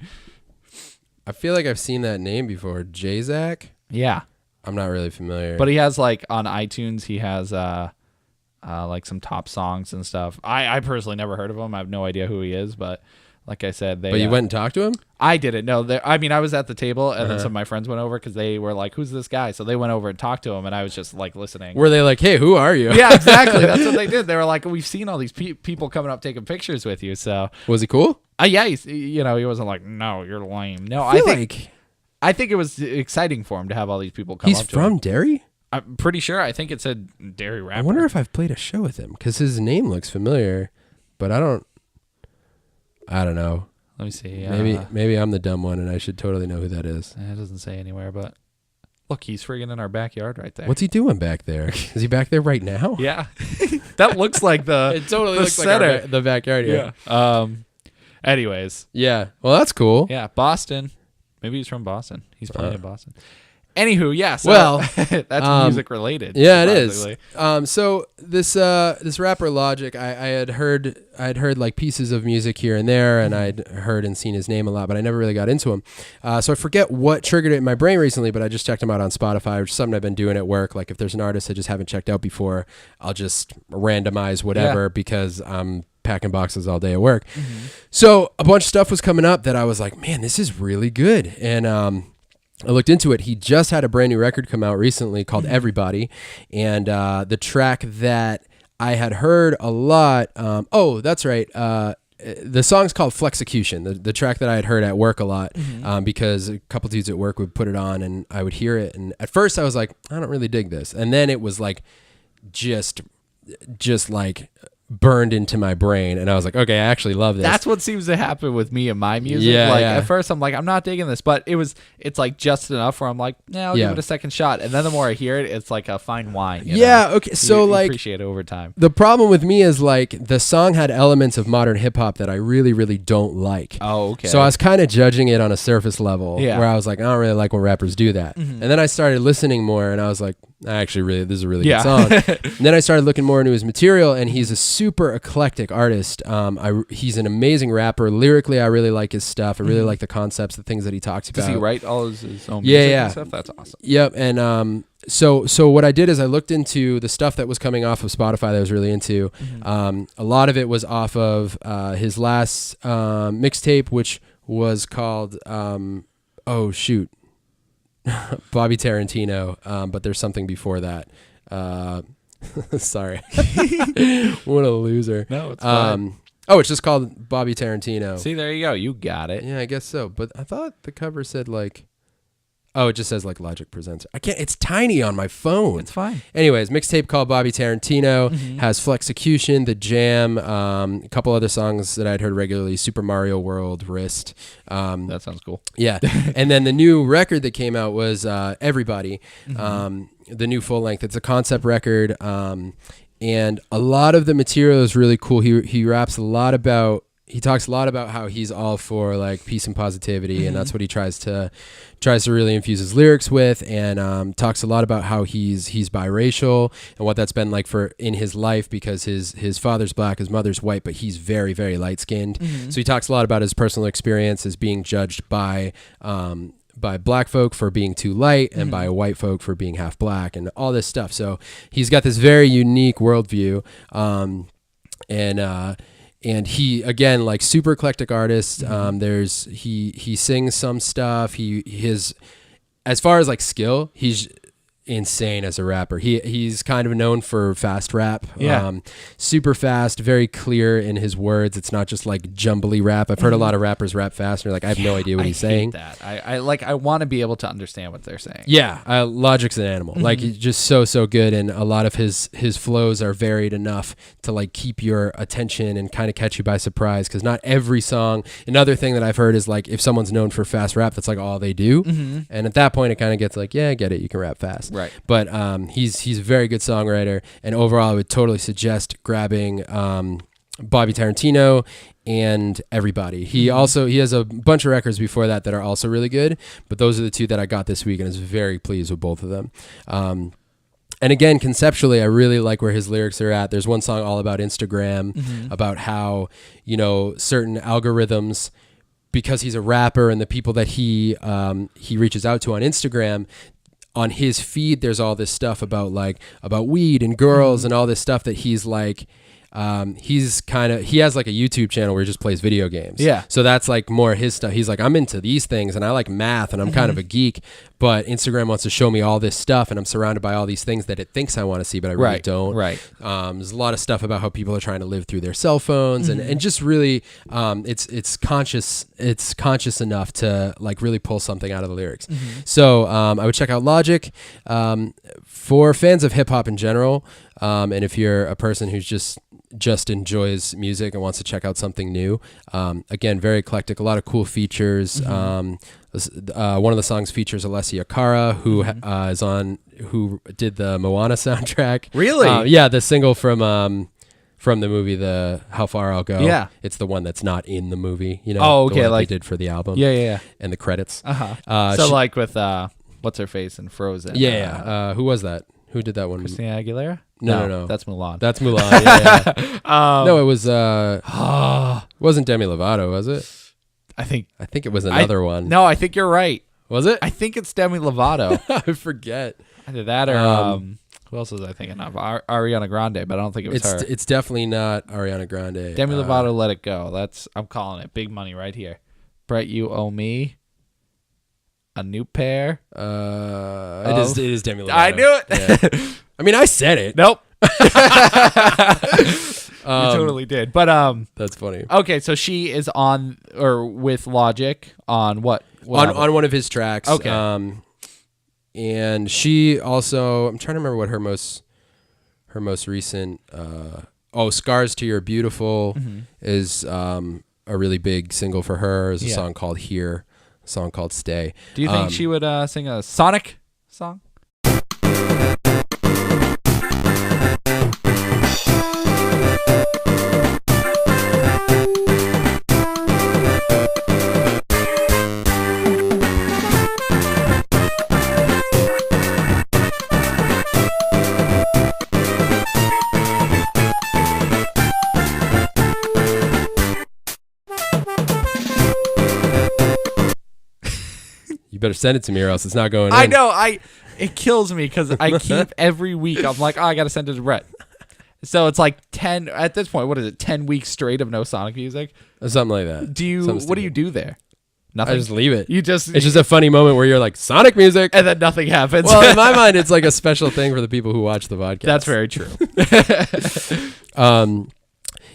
I feel like I've seen that name before. J-Zack? Yeah. I'm not really familiar. But he has like on iTunes, he has like some top songs and stuff. I personally never heard of him. I have no idea who he is, but like I said, But you went and talked to him? I didn't. No, I mean, I was at the table, and then some of my friends went over because they were like, "Who's this guy?" So they went over and talked to him, and I was just like listening. Were they like, hey, who are you? Yeah, exactly. That's what they did. They were like, "We've seen all these people coming up taking pictures with you." So Was he cool? yeah, he wasn't like, "No, you're lame." No, I think I think it was exciting for him to have all these people come he's up to him. from Derry? I'm pretty sure. I think it said Dairy Rapper. I wonder if I've played a show with him because his name looks familiar, but I don't know. Let me see. Maybe I'm the dumb one and I should totally know who that is. It doesn't say anywhere, but look, he's friggin' in our backyard right there. What's he doing back there? Is he back there right now? Yeah. That looks like the It totally the looks center. like the backyard here. Yeah. Anyways. Yeah. Well, that's cool. Yeah, Boston. Maybe he's from Boston. He's playing in Boston. Anywho, yeah. So Well, that's music related. Yeah, it is. surprisingly. So this rapper Logic, I had heard like pieces of music here and there, and I'd heard and seen his name a lot, but I never really got into him. So I forget what triggered it in my brain recently, but I just checked him out on Spotify, which is something I've been doing at work. Like if there's an artist I just haven't checked out before, I'll just randomize whatever because I'm packing boxes all day at work. So a bunch of stuff was coming up that I was like, man, this is really good. And I looked into it. He just had a brand new record come out recently called Everybody. And the track that I had heard a lot, that's right. The song's called Flexecution, the track that I had heard at work a lot, because a couple dudes at work would put it on and I would hear it. And at first I was like, I don't really dig this. And then it was like, just like burned into my brain, and I was like, okay, I actually love this. That's what seems to happen with me and my music. Yeah, At first I'm like, I'm not digging this, but it's like just enough where I'm like, I'll give it a second shot. And then the more I hear it, it's like a fine wine. You know? Okay. So you like appreciate it over time. the problem with me is like the song had elements of modern hip hop that I really, really don't like. Oh, okay. So I was kind of judging it on a surface level where I was like, I don't really like when rappers do that. And then I started listening more and I was like, actually this is a really good song. And then I started looking more into his material, and he's a super eclectic artist. He's an amazing rapper. Lyrically, I really like his stuff. I really like the concepts, the things that he talks about. Does he write all his own music and stuff? That's awesome. Yep. And so what I did is I looked into the stuff that was coming off of Spotify that I was really into. A lot of it was off of his last mixtape, which was called Bobby Tarantino, but there's something before that. Sorry. What a loser. No, it's fine. It's just called Bobby Tarantino. See, there you go. You got it. Yeah, I guess so. But I thought the cover said like, it just says like Logic Presents. It's tiny on my phone. It's fine. Anyways, mixtape called Bobby Tarantino, has Flexecution, The Jam, a couple other songs that I'd heard regularly, Super Mario World, Wrist. That sounds cool. Yeah. And then the new record that came out was Everybody, the new full length. It's a concept record, and a lot of the material is really cool. He raps a lot about, he talks a lot about how he's all for like peace and positivity, and that's what he tries to really infuse his lyrics with, and talks a lot about how he's biracial and what that's been like for in his life, because his father's black, his mother's white, but he's very, very light skinned. So he talks a lot about his personal experience as being judged by black folk for being too light and by white folk for being half black and all this stuff. So he's got this very unique worldview, and he, again, like super eclectic artist. He sings some stuff. As far as like skill, he's insane as a rapper. He's kind of known for fast rap. Super fast, very clear in his words. It's not just like jumbly rap. I've heard a lot of rappers rap fast and you're like, I have no idea what he's saying. That. I want to be able to understand what they're saying. Yeah, Logic's an animal. Like, he's just so good, and a lot of his flows are varied enough to like keep your attention and kind of catch you by surprise, because not every song. Another thing that I've heard is like, if someone's known for fast rap, that's like all they do, and at that point it kind of gets like, yeah, I get it, you can rap fast. Right. But he's a very good songwriter, and overall I would totally suggest grabbing Bobby Tarantino and Everybody. He has a bunch of records before that are also really good, but those are the two that I got this week, and I was very pleased with both of them. And again, conceptually, I really like where his lyrics are at. There's one song all about Instagram, about how, certain algorithms, because he's a rapper and the people that he reaches out to on Instagram, on his feed, there's all this stuff about weed and girls and all this stuff that he's like, he has like a YouTube channel where he just plays video games. Yeah. So that's like more his stuff. He's like, I'm into these things and I like math and I'm kind of a geek, but Instagram wants to show me all this stuff and I'm surrounded by all these things that it thinks I want to see, but I really don't. Right. There's a lot of stuff about how people are trying to live through their cell phones and just really, it's conscious enough to like really pull something out of the lyrics. So I would check out Logic. For fans of hip hop in general, and if you're a person who's just enjoys music and wants to check out something new, again, very eclectic, a lot of cool features. One of the songs features Alessia Cara, who who did the Moana soundtrack. Really? Yeah, the single from the movie, the How Far I'll Go. Yeah. It's the one that's not in the movie, you know. Oh, okay, the one like they did for the album. Yeah. And the credits. So like with what's her face in Frozen? Yeah. Who was that? Who did that one? Christina Aguilera? No. That's Mulan. That's Mulan. Yeah. No, it was. It wasn't Demi Lovato, was it? I think it was another one. No, I think you're right. Was it? I think it's Demi Lovato. I forget. Either that or who else was I thinking of? Ariana Grande, but I don't think it was her. It's definitely not Ariana Grande. Demi Lovato, Let It Go. I'm calling it. Big money right here. Brett, you owe me a new pair. It is Demi Lovato. I knew it. Yeah. I mean, I said it. Nope. You totally did. But that's funny. Okay, so she is on or with Logic on what? On one of his tracks. Okay. And she also, I'm trying to remember what her most recent Scars to Your Beautiful is a really big single for her. There's a song called Here, a song called Stay. Do you think she would sing a Sonic song? Better send it to me or else it's not going in. I know. It kills me because I keep every week. I'm like, I got to send it to Brett. So it's like 10 at this point. What is it? 10 weeks straight of no Sonic music? Something like that. What do you do there? Nothing. I just leave it. It's just a funny moment where you're like, Sonic music, and then nothing happens. Well, in my mind, it's like a special thing for the people who watch the podcast. That's very true.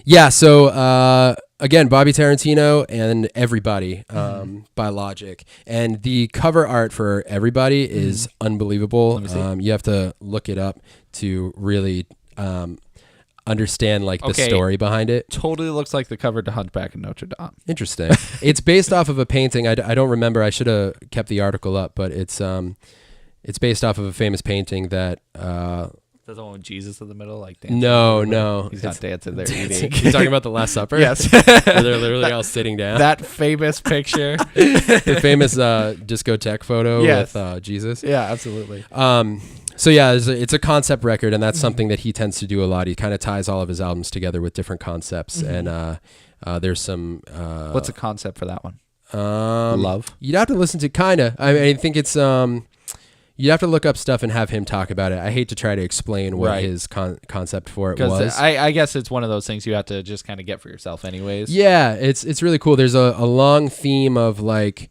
Yeah. So again, Bobby Tarantino and Everybody by Logic, and the cover art for Everybody is unbelievable. You have to look it up to really understand like the story behind it. Totally looks like the cover to Hunchback of Notre Dame. Interesting. It's based off of a painting. I don't remember. I should have kept the article up, but it's based off of a famous painting that. That's the one with Jesus in the middle, like dancing. No, he's not dancing. They're dancing. eating. You're talking about the Last Supper. Yes, where they're literally all sitting down. That famous picture, the famous discotheque photo with Jesus. Yeah, absolutely. So yeah, it's a concept record, and that's something that he tends to do a lot. He kind of ties all of his albums together with different concepts, and there's some. What's a concept for that one? Love. You'd have to listen to kinda. I think it's you'd have to look up stuff and have him talk about it. I hate to try to explain what his concept for it was. I guess it's one of those things you have to just kind of get for yourself anyways. Yeah, it's really cool. There's a long theme of like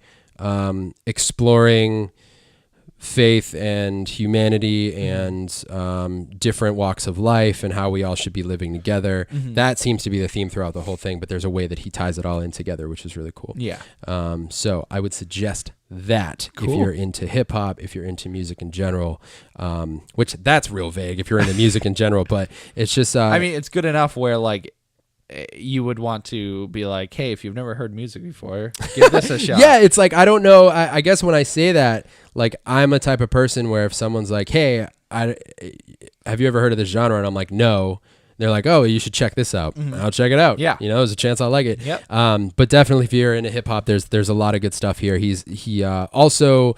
exploring faith and humanity and different walks of life and how we all should be living together. That seems to be the theme throughout the whole thing, but there's a way that he ties it all in together, which is really cool. Yeah. So I would suggest that if you're into hip hop, if you're into music in general, which that's real vague if you're into music in general, but it's just, I mean, it's good enough where like you would want to be like, hey, if you've never heard music before, give this a shot. Yeah, it's like, I don't know. I guess when I say that, like, I'm a type of person where if someone's like, hey, have you ever heard of this genre? And I'm like, no. They're like, oh, you should check this out. I'll check it out. Yeah. There's a chance I'll like it. Yep. But definitely if you're into hip hop, there's a lot of good stuff here. He also,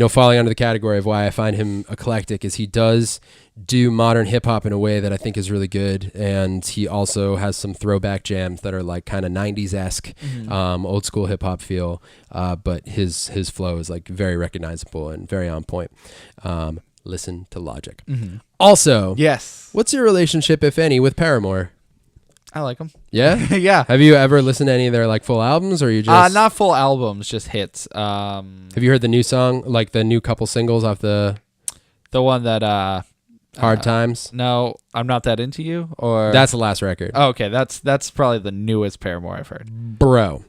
falling under the category of why I find him eclectic is he does do modern hip hop in a way that I think is really good. And he also has some throwback jams that are like kind of 90s-esque, old school hip hop feel. But his flow is like very recognizable and very on point. Listen to Logic. Also, yes. What's your relationship, if any, with Paramore? I like them. Yeah? Yeah. Have you ever listened to any of their like full albums, or you just Not full albums, just hits. Have you heard the new song, like the new couple singles off the one that Hard Times? No, I'm Not That Into You, or That's the last record. Oh, okay, that's probably the newest Paramore I've heard. Bro.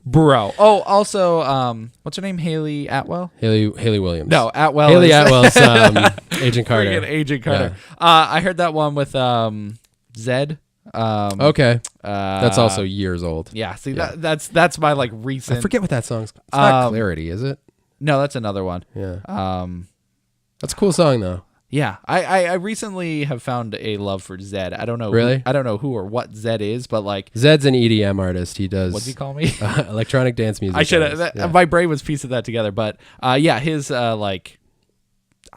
Oh, also, what's her name? Haley Atwell? Haley Williams. No, Atwell. Haley Atwell's Agent Carter. Freaking Agent Carter. Yeah. I heard that one with Zed. Okay. That's also years old. Yeah. See, that's my like recent. I forget what that song's. It's not Clarity, is it? No, that's another one. Yeah. That's a cool song though. Yeah, I recently have found a love for Zed. I don't know. Really? I don't know who or what Zed is, but like Zed's an EDM artist. He does. What's he call me? Electronic dance music. I should have. My brain was piecing that together, but yeah, his like.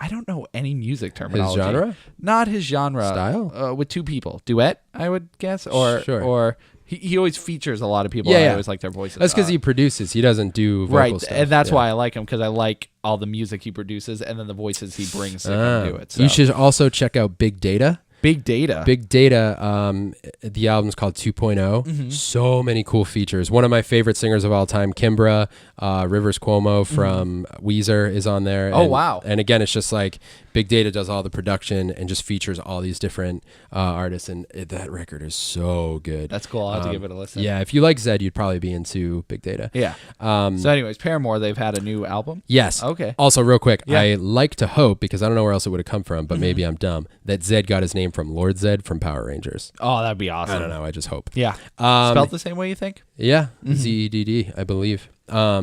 I don't know any music terminology. His genre? Not his genre. Style? With two people. Duet, I would guess. Or Sure. Or he always features a lot of people. Yeah, and yeah. I always like their voices. That's because he produces. He doesn't do vocal right, stuff. and that's Yeah. why I like him, because I like all the music he produces and then the voices he brings to come do it. So. You should also check out Big Data. Big Data. Big Data, the album's called 2.0. Mm-hmm. So many cool features. One of my favorite singers of all time, Kimbra, Rivers Cuomo from Weezer is on there. Oh, And- wow. And again, it's just like Big Data does all the production and just features all these different artists. And that record is so good. That's cool. I'll have to give it a listen. Yeah, if you like Zed, you'd probably be into Big Data. Yeah. So anyways, Paramore, they've had a new album. Yes. Okay. Also, real quick, Yeah. I like to hope, because I don't know where else it would have come from, but maybe I'm dumb, that Zed got his name from Lord Zed from Power Rangers. Oh, that'd be awesome. I don't know. I just hope. Yeah. Um, Spelled the same way, you think? Yeah, Zedd, I believe. I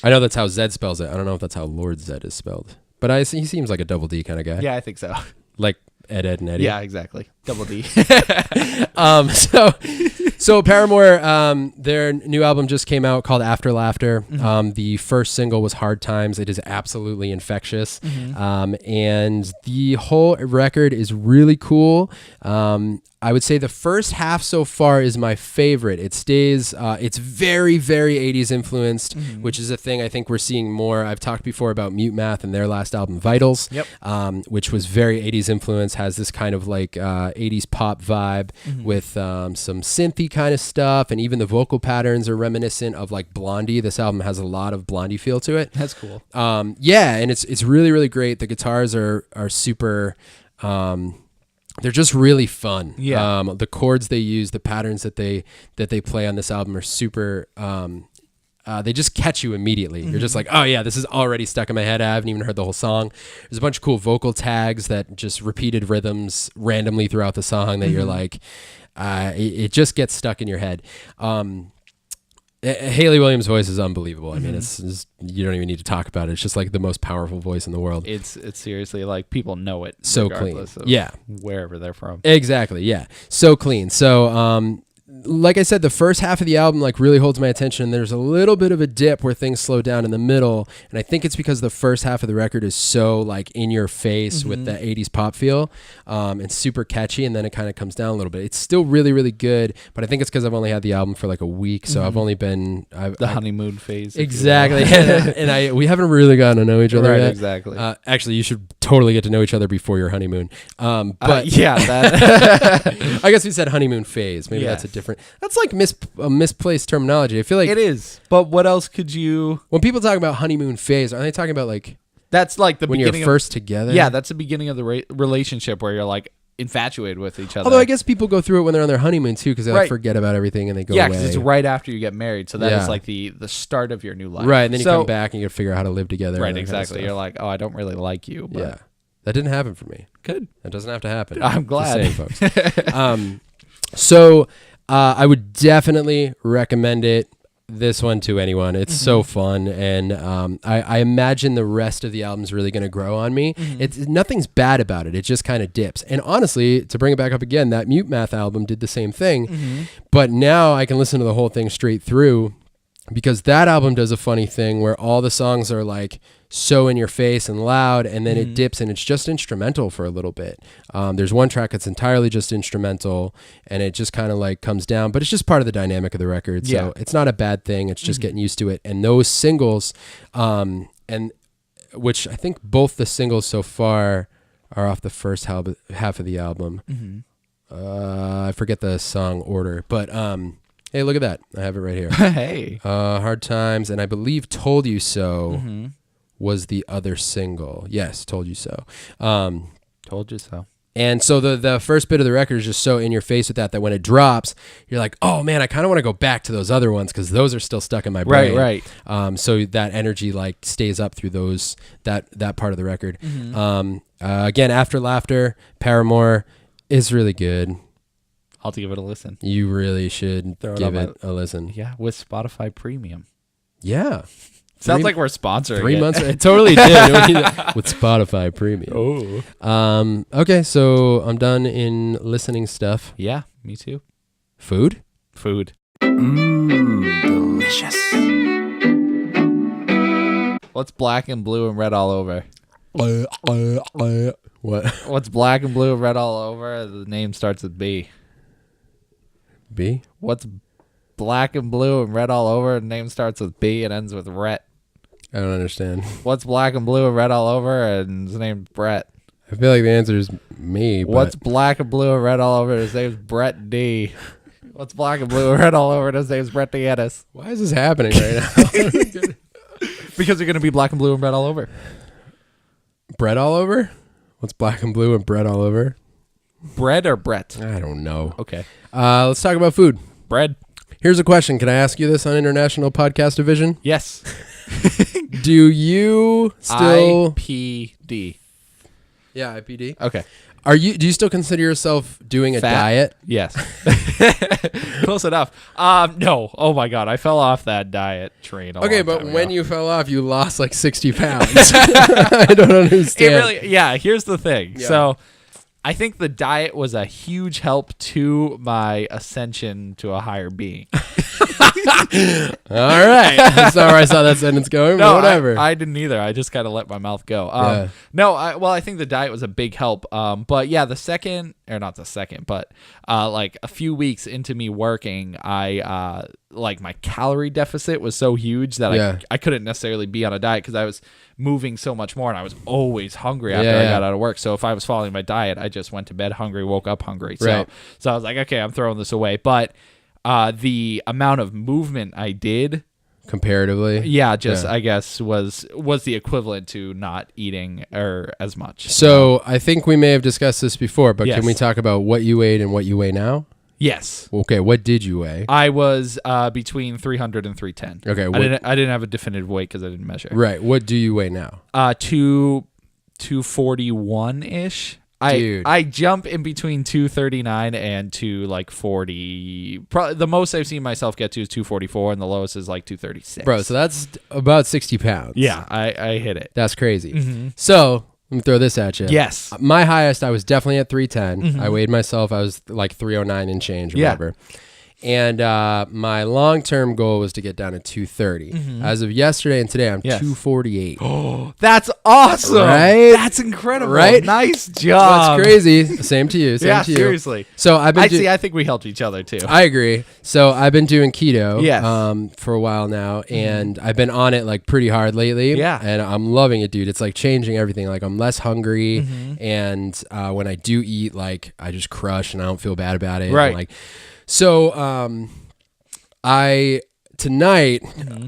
know that's how Zed spells it. I don't know if that's how Lord Zed is spelled. But he seems like a double D kind of guy. Yeah, I think so. Like Ed, and Eddie. Yeah, exactly. Double D. So Paramore, their new album just came out called After Laughter. The first single was Hard Times. It is absolutely infectious. And the whole record is really cool. I would say the first half so far is my favorite. It stays, it's very, very 80s influenced, which is a thing I think we're seeing more. I've talked before about Mute Math and their last album, Vitals, which was very 80s influenced, has this kind of like 80s pop vibe with some synthy kind of stuff. And even the vocal patterns are reminiscent of like Blondie. This album has a lot of Blondie feel to it. That's cool. Yeah, and it's really, really great. The guitars are super... they're just really fun. Yeah. The chords they use, the patterns that they play on this album are super. They just catch you immediately. You're just like, oh yeah, this is already stuck in my head. I haven't even heard the whole song. There's a bunch of cool vocal tags that just repeated rhythms randomly throughout the song that you're like, it just gets stuck in your head. Haley Williams' voice is unbelievable. I mean, it's you don't even need to talk about it. It's just like the most powerful voice in the world. It's seriously like people know it. So clean. Regardless of Yeah. wherever they're from. Exactly. Yeah. So clean. So, like I said, the first half of the album like really holds my attention. There's a little bit of a dip where things slow down in the middle, and I think it's because the first half of the record is so like in your face with the 80s pop feel, and super catchy, and then it kind of comes down a little bit. It's still really, really good, but I think it's because I've only had the album for like a week, so I've only been The honeymoon phase. if you will. Exactly. and we haven't really gotten to know each other Right, yet. exactly. Actually, you should totally get to know each other before your honeymoon. But yeah, that I guess we said honeymoon phase. Maybe that's a Yes. different. That's like misplaced terminology. I feel like it is. But what else could you? when people talk about honeymoon phase, are they talking about like That's like the when you're beginning. first together? Yeah, that's the beginning of the relationship where you're like infatuated with each other. Although I guess people go through it when they're on their honeymoon too, because they like Right. forget about everything and they go yeah, away. because it's right after you get married, so that is Yeah. like the start of your new life. Right, and then you So- come back and you got to figure out how to live together. Right, and that kind of exactly. stuff. You're like, oh, I don't really like you. But Yeah, that didn't happen for me. good. That doesn't have to happen. I'm Just glad. saying, folks. So I would definitely recommend it. This one to anyone. It's so fun, and I imagine the rest of the album's really going to grow on me. It's nothing's bad about it. It just kind of dips. And honestly, to bring it back up again, that Mute Math album did the same thing. But now I can listen to the whole thing straight through, because that album does a funny thing where all the songs are like so in your face and loud, and then it dips and it's just instrumental for a little bit. There's one track that's entirely just instrumental, and it just kind of like comes down, but it's just part of the dynamic of the record. So it's not a bad thing. It's just getting used to it. And those singles, and which I think both the singles so far are off the first half of the album. I forget the song order, but hey, look at that. I have it right here. Hey. Hard Times, and I believe Told You So Mm-hmm. was the other single. Yes, Told You So. Told you so. And so the first bit of the record is just so in your face with that when it drops, you're like, oh man, I kind of want to go back to those other ones because those are still stuck in my brain. Right. So that energy like stays up through that part of the record. Mm-hmm. Again, After Laughter, Paramore is really good. I'll have to give it a listen. You really should give it a listen. Yeah, with Spotify Premium. Yeah. Sounds like we're sponsoring 3 it. months. It totally did with Spotify Premium. Oh. Okay, so I'm done in listening stuff. Yeah, me too. Food? Food. Delicious. What's black and blue and red all over? What? What's black and blue and red all over? The name starts with B. B? What's black and blue and red all over? The name starts with B and ends with Rhett. I don't understand. What's black and blue and red all over? And his name's Brett. I feel like the answer is me. But What's black and blue and red all over? His name's Brett D. What's black and blue and red all over? His name's Brett Deannis. why is this happening right now? Because they're going to be black and blue and red all over. Bread all over? What's black and blue and bread all over? Bread or Brett? I don't know. Okay. Let's talk about food. Bread? Here's a question. Can I ask you this on International Podcast Division? Yes. Do you still... IPD. Yeah, IPD. Okay. Do you still consider yourself doing a Fat? diet? Yes. Close enough. No. Oh my God. I fell off that diet train. Okay, but when you fell off, you lost like 60 pounds. I don't understand. Here's the thing. Yeah. So I think the diet was a huge help to my ascension to a higher being. All right. That's not where I saw that sentence going, but whatever. I didn't either. I just kind of let my mouth go. Yeah. No, I think the diet was a big help. But yeah, like a few weeks into me working, like my calorie deficit was so huge that I couldn't necessarily be on a diet because I was moving so much more and I was always hungry after I got out of work. So if I was following my diet, I just went to bed hungry, woke up hungry. So I was like, okay, I'm throwing this away. But the amount of movement I did comparatively, I guess was the equivalent to not eating or as much. So I think we may have discussed this before, but Yes. can we talk about what you weighed and what you weigh now? Yes, Okay, what did you weigh? I was between 300 and 310. Okay, I didn't have a definitive weight because I didn't measure. Right, what do you weigh now? 241 ish. Dude. I jump in between 239 and 240. Probably the most I've seen myself get to is 244, and the lowest is like 236. Bro, so that's about 60 pounds. Yeah, I hit it. That's crazy. Mm-hmm. So, let me throw this at you. Yes. My highest, I was definitely at 310. Mm-hmm. I weighed myself, I was like 309 and change or Yeah. whatever. And my long-term goal was to get down to 230. Mm-hmm. As of yesterday and today, I'm Yes. 248. That's awesome. Right? That's incredible. Right? Nice job. That's crazy. Same to you. Same Yeah, to you. seriously. So I've been I think we helped each other too. I agree. So I've been doing keto Yes. for a while now, and I've been on it like pretty hard lately. Yeah. And I'm loving it, dude. It's like changing everything. Like I'm less hungry, Mm-hmm. and when I do eat, like I just crush and I don't feel bad about it. Right. And, like, so tonight,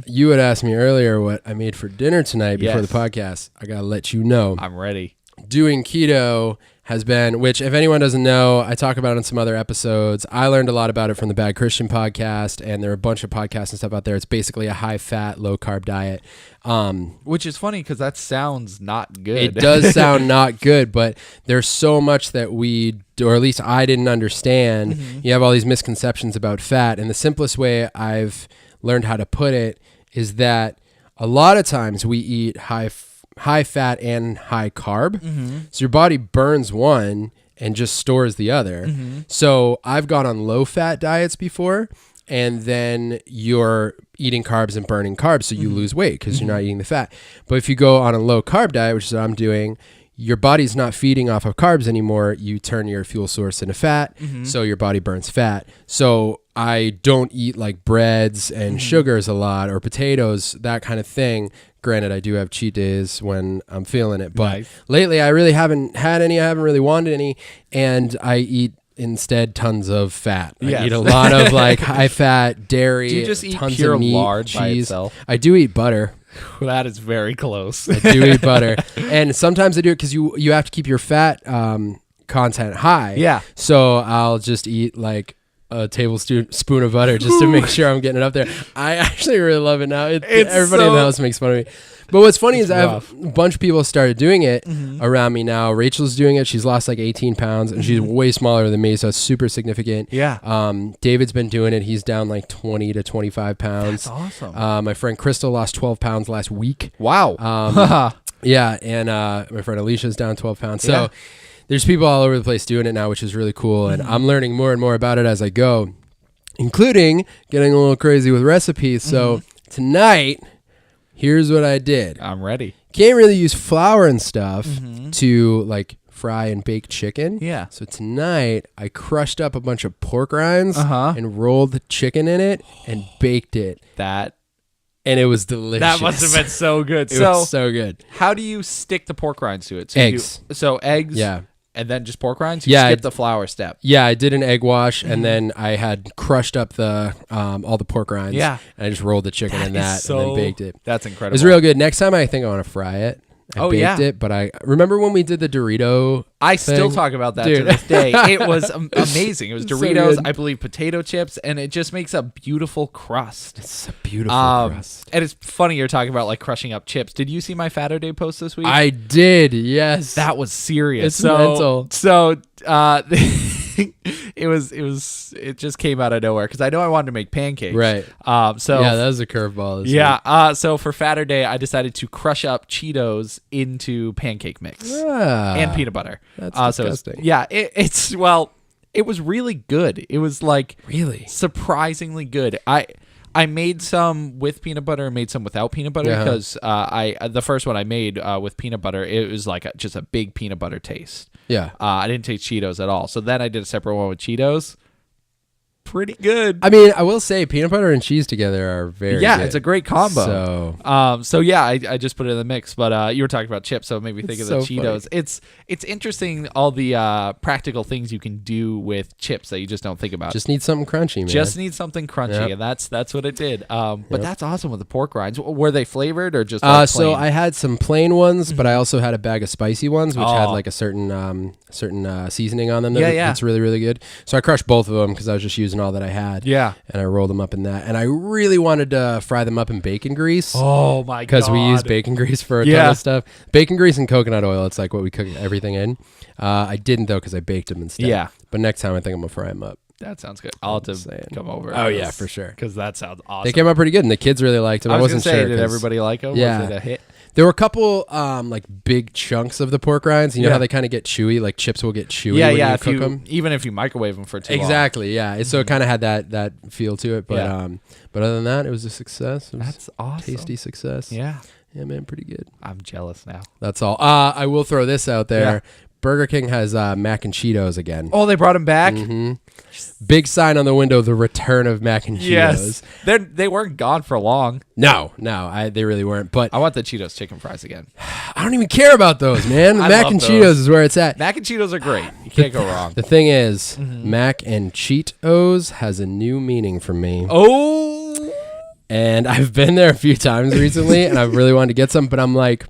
you had asked me earlier what I made for dinner tonight before Yes. the podcast. I gotta let you know. I'm ready. Doing keto has been, which if anyone doesn't know, I talk about it in some other episodes. I learned a lot about it from the Bad Christian podcast, and there are a bunch of podcasts and stuff out there. It's basically a high-fat, low-carb diet. Which is funny because that sounds not good. It does sound not good, but there's so much that or at least I didn't understand. You have all these misconceptions about fat, and the simplest way I've learned how to put it is that a lot of times we eat high fat and high carb. So your body burns one and just stores the other. So I've gone on low fat diets before, and then you're eating carbs and burning carbs, so you lose weight because you're not eating the fat. But if you go on a low carb diet, which is what I'm doing, your body's not feeding off of carbs anymore. You turn your fuel source into fat, so your body burns fat. So I don't eat like breads and sugars a lot or potatoes, that kind of thing. Granted, I do have cheat days when I'm feeling it, but Nice. lately I really haven't had any. I haven't really wanted any, and I eat instead tons of fat. I Yes. eat a lot of like high fat dairy. Do you just eat tons pure of meat, lard by cheese. itself? I do eat butter. That is very close. I do eat butter, and sometimes I do it because you have to keep your fat content high. Yeah. So I'll just eat like a tablespoon of butter just to make sure I'm getting it up there. I actually really love it now. Everybody in the house makes fun of me. But what's funny is I have a bunch of people started doing it around me now. Rachel's doing it. She's lost like 18 pounds and she's way smaller than me. So it's super significant. Yeah. David's been doing it. He's down like 20 to 25 pounds. That's awesome. My friend Crystal lost 12 pounds last week. Wow. Yeah. And my friend Alicia's down 12 pounds. So Yeah. there's people all over the place doing it now, which is really cool. And I'm learning more and more about it as I go, including getting a little crazy with recipes. So tonight, here's what I did. I'm ready. Can't really use flour and stuff to like fry and bake chicken. Yeah. So tonight, I crushed up a bunch of pork rinds and rolled the chicken in it and baked it. And it was delicious. That must have been so good. It was so good. How do you stick the pork rinds to it? So Eggs. Eggs. Yeah. And then just pork rinds? Yeah, Skip the flour step. Yeah, I did an egg wash, and then I had crushed up the all the pork rinds. Yeah. And I just rolled the chicken in that and then baked it. That's It incredible. was real good. Next time, I think I want to fry it. I baked it, but I remember when we did the Dorito I still thing? talk about that Dude. to this day. It was amazing. It was So Doritos, good. I believe potato chips, and it just makes a beautiful crust. It's a beautiful crust. And it's funny you're talking about like crushing up chips. Did you see my Fatter Day post this week? I did, yes. That was serious. It's mental. So it just came out of nowhere because I know I wanted to make pancakes. Right. So yeah, that was a curveball. yeah. So for Fatter Day, I decided to crush up Cheetos into pancake mix and peanut butter. That's So disgusting. it was really good. It was like Really? surprisingly good. I made some with peanut butter and made some without peanut butter because the first one I made with peanut butter, it was like just a big peanut butter taste. Yeah. I didn't taste Cheetos at all. So then I did a separate one with Cheetos. Pretty good. I mean, I will say peanut butter and cheese together are very good. It's a great combo. So I just put it in the mix. But you were talking about chips, so it made me think of the so Cheetos. It's interesting all the practical things you can do with chips that you just don't think about. just need something crunchy, man. Just need something crunchy, Yep. and that's what it did. But that's awesome with the pork rinds. Were they flavored or just so plain? I had some plain ones, but I also had a bag of spicy ones, which had like a certain seasoning on them. That's really, really good. So I crushed both of them because I was just using all that I had. Yeah. And I rolled them up in that. And I really wanted to fry them up in bacon grease. Oh my god! Because we use bacon grease for a ton of stuff. Bacon grease and coconut oil. It's like what we cook everything in. I didn't though because I baked them instead. Yeah. But next time I think I'm gonna fry them up. That sounds good. I'll have to come over. Oh yeah, for sure. Because that sounds awesome. They came out pretty good, and the kids really liked them. I was wasn't gonna say, sure. did 'cause everybody like them? Yeah. Was it a hit? There were a couple like big chunks of the pork rinds. You know how they kind of get chewy, like chips will get chewy when you cook them. Even if you microwave them for too long. Exactly, yeah. So it kind of had that feel to it, but other than that, it was a success. It was That's awesome. tasty success. Yeah. Yeah, man, pretty good. I'm jealous now. That's all. I will throw this out there. Yeah. Burger King has mac and Cheetos again. Oh, they brought him back? Big sign on the window, the return of mac and Cheetos. Yes. They weren't gone for long. No, they really weren't. But I want the Cheetos chicken fries again. I don't even care about those, man. I Mac love and those. Cheetos is where it's at. Mac and Cheetos are great. You can't go wrong. The thing is, mac and Cheetos has a new meaning for me. Oh. And I've been there a few times recently, and I really wanted to get some, but I'm like,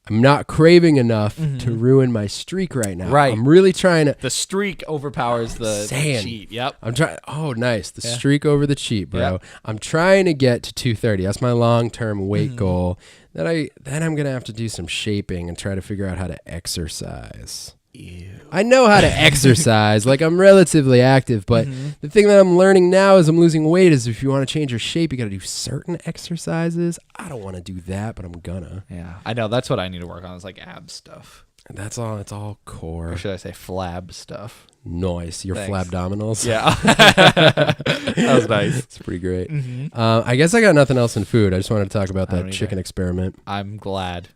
I'm not craving enough to ruin my streak right now. Right. I'm really trying to. The streak overpowers the cheat. Yep. I'm trying. Oh, nice. The streak over the cheat, bro. Yep. I'm trying to get to 230. That's my long-term weight goal. Then I'm gonna have to do some shaping and try to figure out how to exercise. Ew. I know how to exercise. Like, I'm relatively active, but the thing that I'm learning now as I'm losing weight is if you want to change your shape, you got to do certain exercises. I don't want to do that, but I'm gonna. Yeah. I know. That's what I need to work on is like ab stuff. And that's all. It's all core. Or should I say flab stuff? Nice. Your Thanks. flabdominals. Yeah. That was nice. It's pretty great. I guess I got nothing else in food. I just wanted to talk about I don't that either. chicken experiment. I'm glad.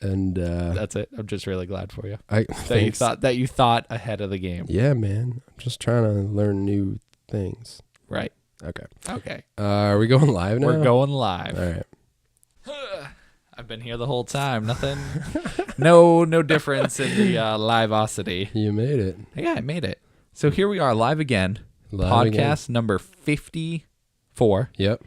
And That's it. I'm just really glad for you. thanks. That you thought ahead of the game. Yeah, man. I'm just trying to learn new things. Right. Okay. Are we going live now? We're going live. All right. I've been here the whole time. Nothing No difference in the liveosity. You made it. Yeah, I made it. So here we are, live again. Live Podcast again. number 54. Yep.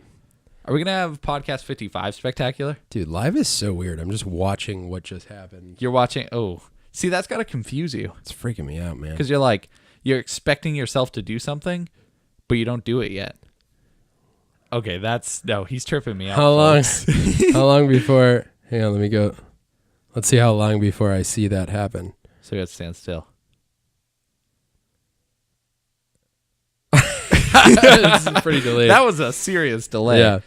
Are we going to have podcast 55 spectacular? Dude, live is so weird. I'm just watching what just happened. You're watching. Oh, see, that's got to confuse you. It's freaking me out, man. Because you're expecting yourself to do something, but you don't do it yet. Okay, he's tripping me out. How long? How long before? Hang on, let me go. Let's see how long before I see that happen. So we got to stand still. This is pretty delayed. That was a serious delay. Yeah.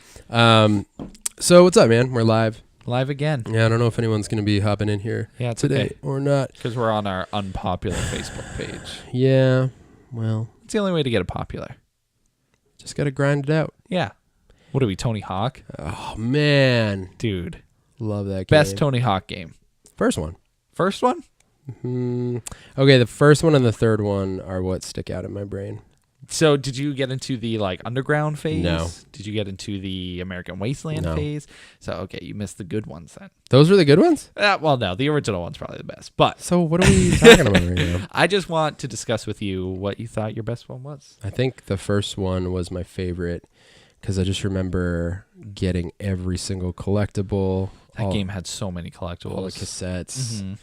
So what's up, man? We're live. Live again. Yeah, I don't know if anyone's gonna be hopping in here today okay. or not. Because we're on our unpopular Facebook page. Yeah. Well, It's the only way to get it popular. just gotta grind it out. Yeah. What are we, Tony Hawk? Oh man, Dude. love that game. Best Tony Hawk game. First one. First one? Okay, the first one and the third one are what stick out in my brain. So did you get into the underground phase? No. Did you get into the American Wasteland No. phase? So okay, you missed the good ones then. Those were the good ones? Well, no, the original one's probably the best. But So what are we talking about right now? I just want to discuss with you what you thought your best one was. I think the first one was my favorite because I just remember getting every single collectible. That game had so many collectibles. All the cassettes. Mhm.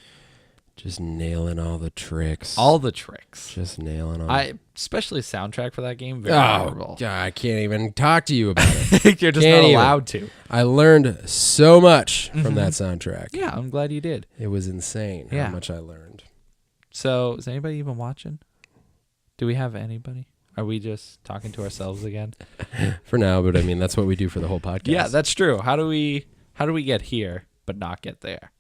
Just nailing all the tricks. All the tricks. Just nailing them. Especially soundtrack for that game, very Oh, memorable. God, I can't even talk to you about it. You're just Can't not even. allowed to. I learned so much from that soundtrack. Yeah, I'm glad you did. It was insane Yeah. how much I learned. So, is anybody even watching? Do we have anybody? Are we just talking to ourselves again? For now, but I mean, that's what we do for the whole podcast. Yeah, that's true. How do we get here but not get there?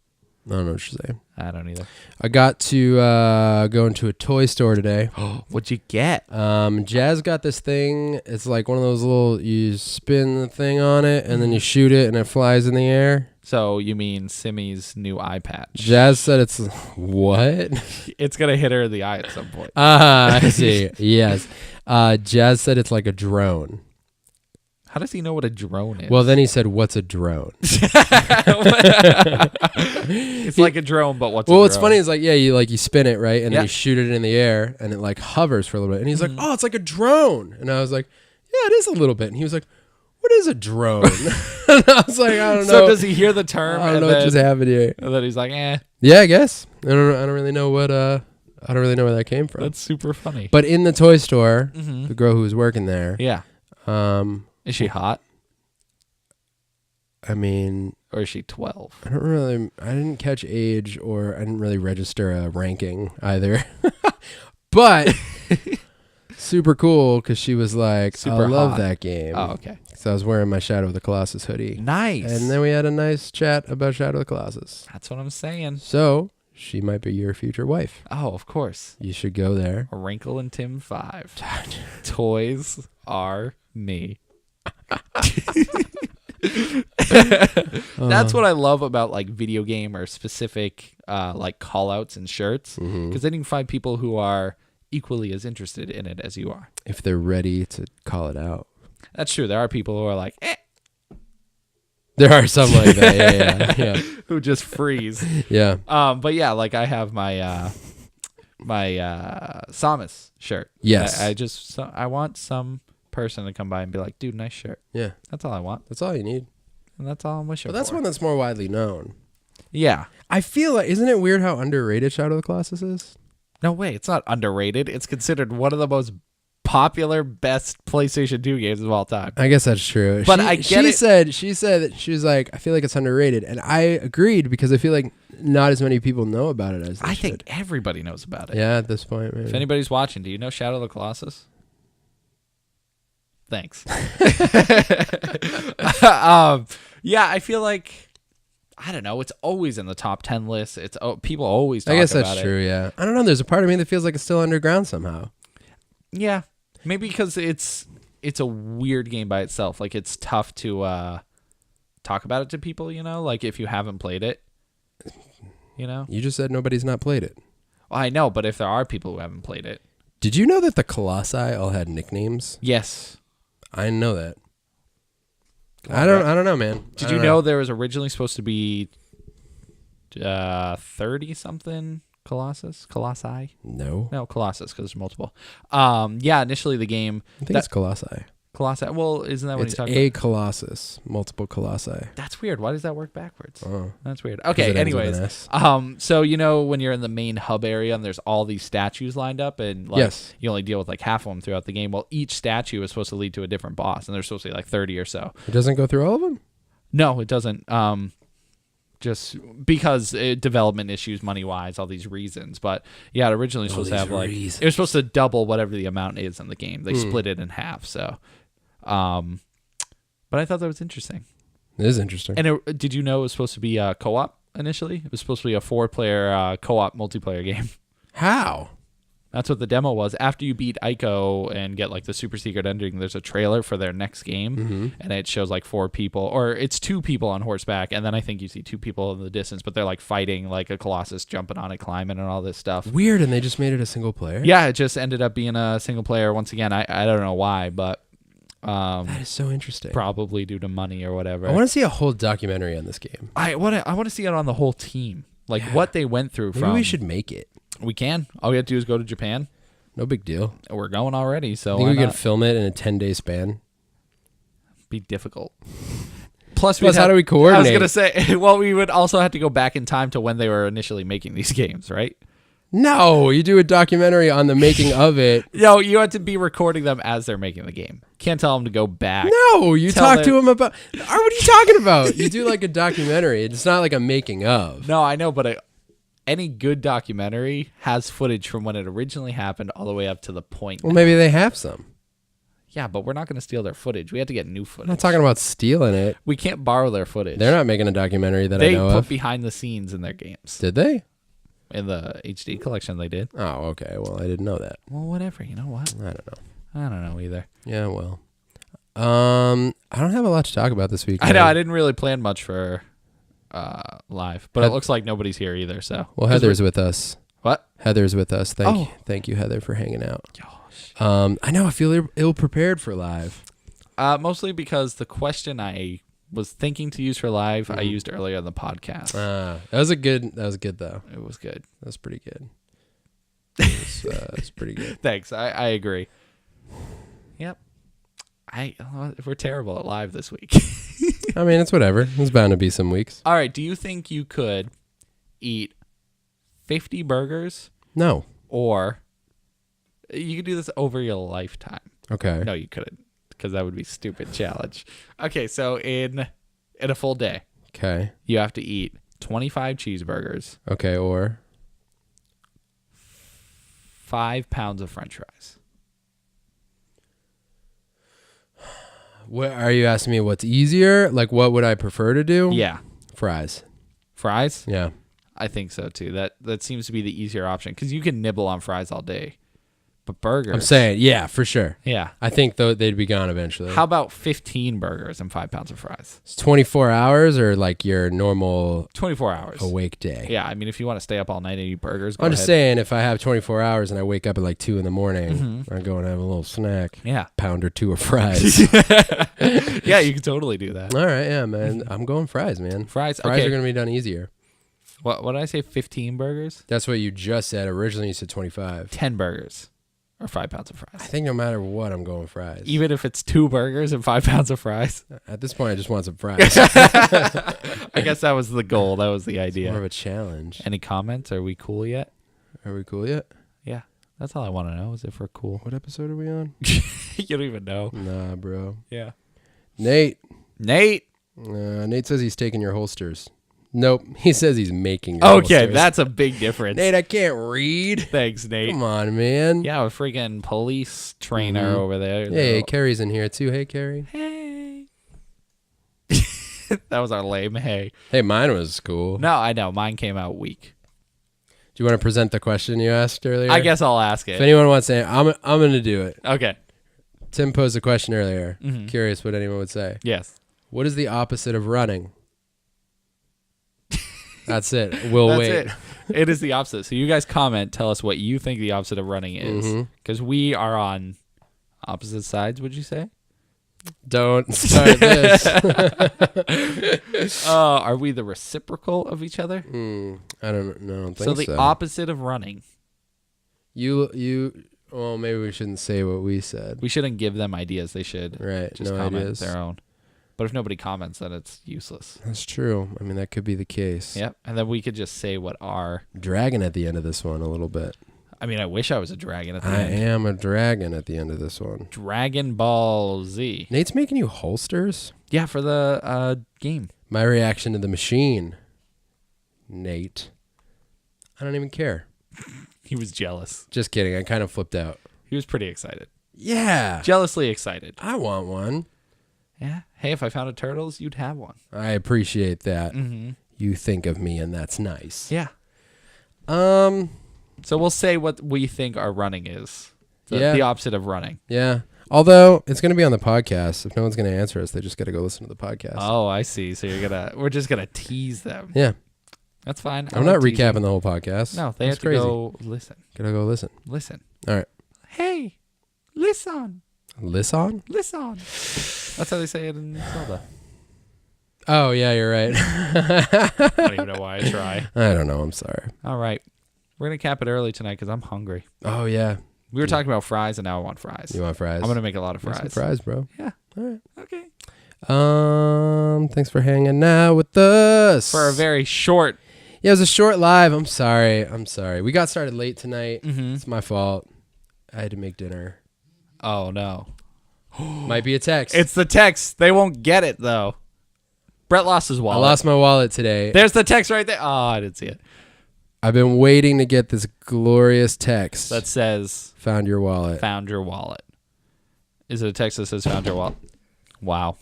I don't know what you're saying. I don't either. I got to go into a toy store today. What'd you get? Jazz got this thing. It's like one of those little, you spin the thing on it and then you shoot it and it flies in the air. So you mean Simmy's new eye patch? Jazz said it's, what? It's going to hit her in the eye at some point. I see. Yes. Jazz said it's like a drone. How does he know what a drone is? Well, then he said, what's a drone? It's like a drone, but what's a Well, drone? what's funny is you spin it, right? And Yeah. then you shoot it in the air and it hovers for a little bit. And he's like, oh, it's like a drone. And I was like, yeah, it is a little bit. And he was like, what is a drone? And I was like, I don't know. So does he hear the term? I don't know what just happened here. And then he's like, Yeah, I guess. I don't really know what I don't really know where that came from. that's super funny. But in the toy store, the girl who was working there, Yeah. Is she hot? I mean, Or is she 12? I didn't catch age or I didn't really register a ranking either. But super cool because she was like, Super I love hot. that game. Oh, okay. So I was wearing my Shadow of the Colossus hoodie. Nice. And then we had a nice chat about Shadow of the Colossus. That's what I'm saying. So she might be your future wife. Oh, of course. You should go there. A Wrinkle and Tim 5. Toys are me. That's what I love about video game or specific call outs and shirts, because then you can find people who are equally as interested in it as you are. If they're ready to call it out. That's true. There are people who are like, There are some like that. Yeah. who just freeze. Yeah. But yeah, I have my my Samus shirt. Yes. I want some person to come by and be like, dude, nice shirt. Yeah. That's all I want. That's all you need. And that's all I'm wishing But that's for. one that's more widely known. Yeah. I feel like, isn't it weird how underrated Shadow of the Colossus is? No way. It's not underrated. It's considered one of the most popular, best PlayStation 2 games of all time. I guess that's true. But I get it. She said that she was like, I feel like it's underrated. And I agreed because I feel like not as many people know about it as they I should. think everybody knows about it. Yeah, at this point, maybe. If anybody's watching, do you know Shadow of the Colossus? Thanks. Yeah, I feel like, I don't know, it's always in the top 10 lists. People always talk about it. I guess that's true, yeah. I don't know. There's a part of me that feels like it's still underground somehow. Yeah. Maybe because it's a weird game by itself. It's tough to talk about it to people, if you haven't played it. You just said nobody's not played it. Well, I know, but if there are people who haven't played it. Did you know that the Colossi all had nicknames? Yes. I know that. I don't know, man. Did you know there was originally supposed to be 30 something Colossi. No, Colossus, because there's multiple. Yeah, initially the game. I think it's Colossi. Colossi. Well, isn't that what It's he's talking a about? Colossus, multiple Colossi. That's weird. Why does that work backwards? Oh. That's weird. 'Cause Okay. it ends with an Anyways, S. so when you're in the main hub area and there's all these statues lined up, and Yes. you only deal with like half of them throughout the game. Well, each statue is supposed to lead to a different boss, and there's supposed to be like 30 or so. It doesn't go through all of them? No, it doesn't. Just because development issues, money wise, all these reasons. But yeah, it originally was supposed to have like it was supposed to double whatever the amount is in the game. They split it in half. So, but I thought that was interesting. It is interesting. And did you know it was supposed to be a co-op initially? It was supposed to be a 4-player co-op multiplayer game. How? That's what the demo was. After you beat Ico and get like the super secret ending, there's a trailer for their next game, and it shows like 4 people, or it's 2 people on horseback, and then I think you see 2 people in the distance, but they're like fighting like a Colossus, jumping on it, climbing, and all this stuff. Weird, and they just made it a single player? Yeah, it just ended up being a single player once again. I don't know why, but that is so interesting. probably due to money or whatever. I want to see a whole documentary on this game. I want to see it on the whole team, like what they went through. Maybe we should make it. We can. All we have to do is go to Japan. No big deal. We're going already, so I think why we could not? film it in a 10-day span. Be difficult. Plus, how do we coordinate? I was gonna say, well, we would also have to go back in time to when they were initially making these games, right? No, you do a documentary on the making of it. No, you have to be recording them as they're making the game. Can't tell them to go back. No, you talk to them about. What are you talking about? You do like a documentary. It's not like a making of. No, I know, but any good documentary has footage from when it originally happened all the way up to the point. Well, maybe they have some. Yeah, but we're not going to steal their footage. We have to get new footage. I'm not talking about stealing it. We can't borrow their footage. They're not making a documentary that I know They of. put behind the scenes in their games. Did they? In the HD collection, they did. Oh, okay. Well, I didn't know that. Well, whatever. You know what? I don't know. I don't know either. Yeah, well. I don't have a lot to talk about this week. I know. I didn't really plan much for live, but it looks like nobody's here either. So Well, Heather's with us. What? Heather's with us. Thank you, Heather, for hanging out. Gosh. I know I feel ill prepared for live. Mostly because the question I was thinking to use for live, I used earlier in the podcast. That was good though. It was good. That was pretty good. It was pretty good. Thanks. I agree. Yep. We're terrible at live this week. I mean, it's whatever. There's bound to be some weeks. All right. Do you think you could eat 50 burgers? No. Or you could do this over your lifetime? Okay. No, you couldn't, because that would be a stupid challenge. Okay, so in a full day, Okay. you have to eat 25 cheeseburgers, Okay. Or 5 pounds of French fries. what are you asking me? What's easier? Like, what would I prefer to do? Yeah. Fries. Fries? Yeah. I think so too. That seems to be the easier option, because you can nibble on fries all day. But burgers. I'm saying, yeah, for sure. Yeah. I think though they'd be gone eventually. How about 15 burgers and 5 pounds of fries? It's 24 hours or like your normal 24 hours. awake day? Yeah, I mean, if you want to stay up all night and eat burgers, go I'm just ahead. saying, if I have 24 hours and I wake up at like 2 in the morning, I go and have a little snack. Yeah. Pound or 2 of fries. Yeah, you can totally do that. All right, yeah, man. I'm going fries, man. Fries, Fries okay. are going to be done easier. What did I say? 15 burgers? That's what you just said. Originally, you said 25. 10 burgers or 5 pounds of I fries. think no matter what, I'm going fries. Even if it's 2 burgers and 5 pounds of fries. At this point, I just want some fries. I guess that was the goal. That was the More idea. of a challenge. Any comments? Are we cool yet? Are we cool yet? Yeah. That's all I want to know, is if we're cool. What episode are we on? You don't even know. Nah, bro. Yeah. Nate. Nate. Nate says he's taking your holsters. Nope. He says he's making your Okay, holsters. that's a big difference. Nate, I can't read. Thanks, Nate. Come on, man. Yeah, a freaking police trainer over there. Hey, Carrie's in here too. Hey, Carrie. Hey. That was our lame hey. Hey, mine was cool. No, I know. Mine came out weak. Do you want to present the question you asked earlier? I guess I'll ask If it. anyone wants to, I'm going to do it. Okay. Tim posed a question earlier. Mm-hmm. Curious what anyone would say. Yes. What is the opposite of running? That's it. We'll That's wait. it. It is the opposite. So you guys comment, tell us what you think the opposite of running is. Because we are on opposite sides, would you say? Don't start this. Are we the reciprocal of each other? I don't think so. So the opposite of running. Well, maybe we shouldn't say what we said. We shouldn't give them ideas. They should just comment ideas. their own. But if nobody comments, then it's useless. That's true. I mean, that could be the case. Yep. And then we could just say what our... Dragon at the end of this one a little bit. I mean, I wish I was a dragon at the end. I am a dragon at the end of this one. Dragon Ball Z. Nate's making you holsters? Yeah, for the game. My reaction to the machine, Nate. I don't even care. He was jealous. Just kidding. I kind of flipped out. He was pretty excited. Yeah. Jealously excited. I want one. Yeah. Hey, if I found a turtles, you'd have one. I appreciate that. Mm-hmm. You think of me, and that's nice. Yeah. So we'll say what we think our running is. The opposite of running. Yeah. Although it's going to be on the podcast. If no one's going to answer us, they just got to go listen to the podcast. Oh, I see. So we're just gonna tease them. Yeah. That's fine. I'm not recapping the whole podcast. No, they have to go listen. Gotta go listen. Listen. All right. Hey, listen. Listen? Listen. That's how they say it in Zelda. Oh, yeah, you're right. I don't even know why I try. I don't know. I'm sorry. All right. We're going to cap it early tonight because I'm hungry. Oh, yeah. We were talking about fries, and now I want fries. You want fries? I'm going to make a lot of fries. Make some fries, bro. Yeah. All right. Okay. Thanks for hanging out with us. For a very short... Yeah, it was a short live. I'm sorry. We got started late tonight. Mm-hmm. It's my fault. I had to make dinner. Oh, no. Might be a text. It's the text. They won't get it, though. Brett lost his wallet. I lost my wallet today. There's the text right there. Oh, I didn't see it. I've been waiting to get this glorious text That says... Found your wallet. Found your wallet. Is it a text that says found your wallet? Wow.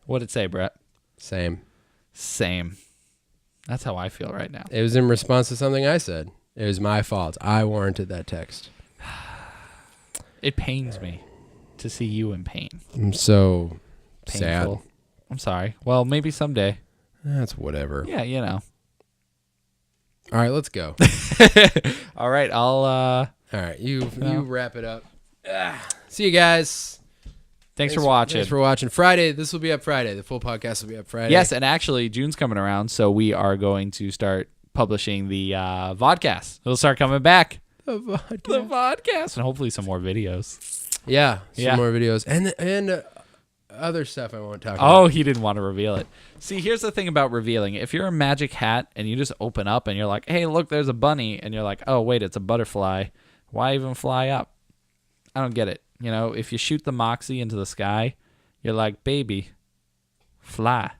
What'd it say, Brett? Same. That's how I feel right now. It was in response to something I said. It was my fault. I warranted that text. It pains me to see you in pain. I'm so Painful. sad. I'm sorry. Well, maybe someday. That's whatever. Yeah, you know. All right, let's go. All right, All right, you wrap it up. See you guys. Thanks for watching. Thanks for watching. Friday, this will be up Friday. The full podcast will be up Friday. Yes, and actually, June's coming around, so we are going to start publishing the Vodcast. It'll start coming back. The Vodcast. And hopefully some more videos. Yeah, some more videos. And other stuff I won't talk about. Oh, he didn't want to reveal it. See, here's the thing about revealing. If you're a magic hat and you just open up and you're like, hey, look, there's a bunny. And you're like, oh, wait, it's a butterfly. Why even fly up? I don't get it. You know, if you shoot the moxie into the sky, you're like, baby, fly.